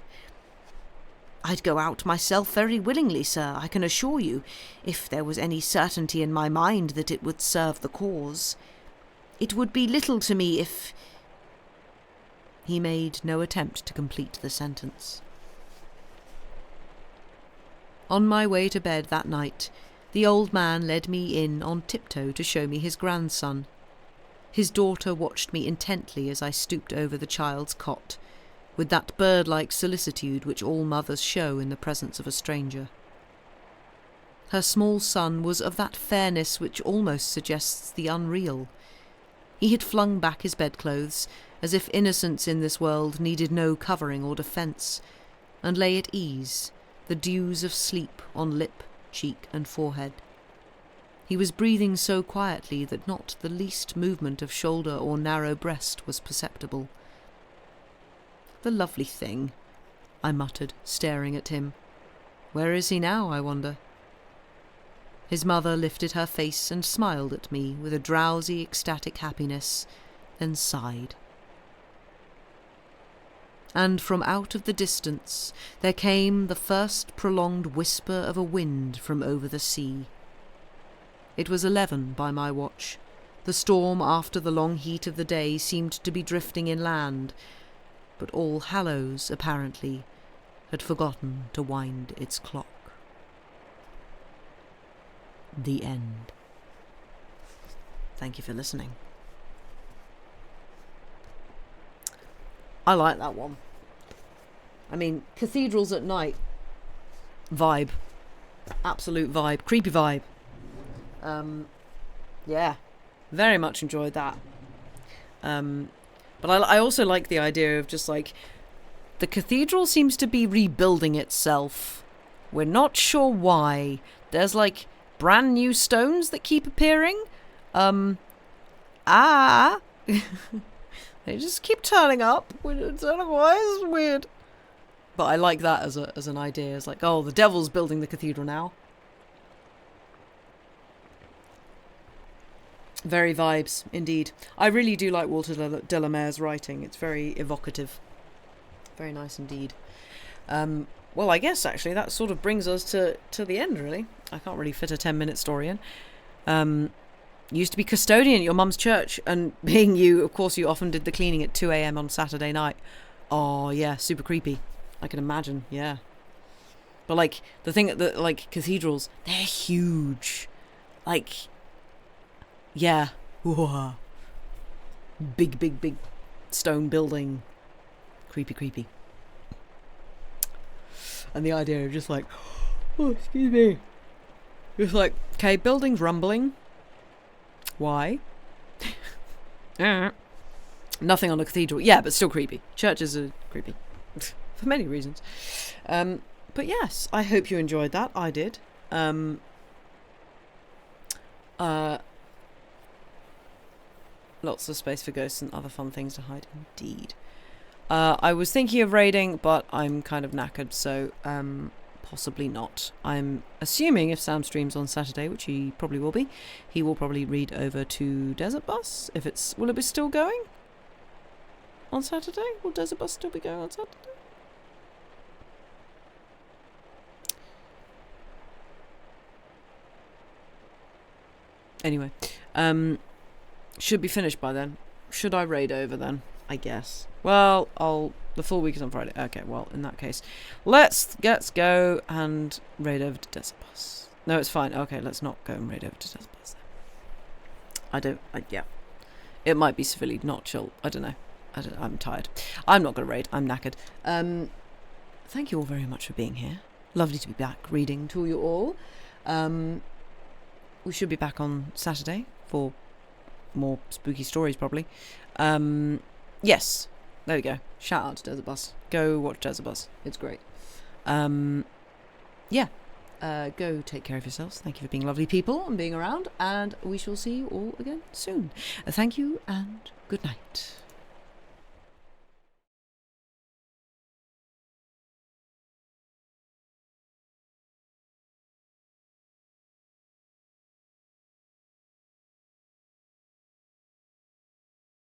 I'd go out myself very willingly, sir, I can assure you, if there was any certainty in my mind that it would serve the cause. It would be little to me if—" He made no attempt to complete the sentence. On my way to bed that night, the old man led me in on tiptoe to show me his grandson. His daughter watched me intently as I stooped over the child's cot, with that bird-like solicitude which all mothers show in the presence of a stranger. Her small son was of that fairness which almost suggests the unreal. He had flung back his bedclothes, as if innocence in this world needed no covering or defence, and lay at ease, the dews of sleep on lip, cheek, and forehead. He was breathing so quietly that not the least movement of shoulder or narrow breast was perceptible. "The lovely thing," I muttered, staring at him. "Where is he now, I wonder?" His mother lifted her face and smiled at me with a drowsy, ecstatic happiness, then sighed. And from out of the distance there came the first prolonged whisper of a wind from over the sea. It was 11 by my watch. The storm after the long heat of the day seemed to be drifting inland, but all Hallows, apparently, had forgotten to wind its clock. The end. Thank you for listening. I like that one. I mean, cathedrals at night. Vibe. Absolute vibe. Creepy vibe. Yeah. Very much enjoyed that. But I also like the idea of just like, the cathedral seems to be rebuilding itself. We're not sure why. There's like brand new stones that keep appearing. They just keep turning up. I don't know why. It's weird. But I like that as an idea. It's like, oh, the devil's building the cathedral now. Very vibes, indeed. I really do like Walter de la Mare's writing. It's very evocative. Very nice indeed. Well, I guess, actually, that sort of brings us to the end, really. I can't really fit a 10-minute story in. Used to be custodian at your mum's church, and being you, of course, you often did the cleaning at 2 a.m. on Saturday night. Oh, yeah, super creepy. I can imagine, yeah. But, like, the thing that, like, cathedrals, they're huge. Like, yeah. Whoa. Big stone building. Creepy. And the idea of just like, oh, excuse me. Just like, okay, building's rumbling. Why? Nothing on a cathedral. Yeah, but still creepy. Churches are creepy. For many reasons. But yes, I hope you enjoyed that. I did. Lots of space for ghosts and other fun things to hide. Indeed. I was thinking of raiding, but I'm kind of knackered, so possibly not. I'm assuming if Sam streams on Saturday, which he probably will be, he will probably read over to Desert Bus. Will it be still going on Saturday? Will Desert Bus still be going on Saturday? Anyway, should be finished by then. Should I raid over then? I guess. Well, the full week is on Friday. Okay, well, in that case, let's go and raid over to Desert Bus. No, it's fine. Okay, let's not go and raid over to Desert Bus then. Yeah. It might be severely not chill. I don't know. I'm tired. I'm not going to raid. I'm knackered. thank you all very much for being here. Lovely to be back reading to you all. We should be back on Saturday for more spooky stories, probably. Yes, there we go. Shout out to Desert Bus. Go watch Desert Bus. It's great. Yeah. Go take care of yourselves. Thank you for being lovely people and being around, and we shall see you all again soon. Thank you and good night.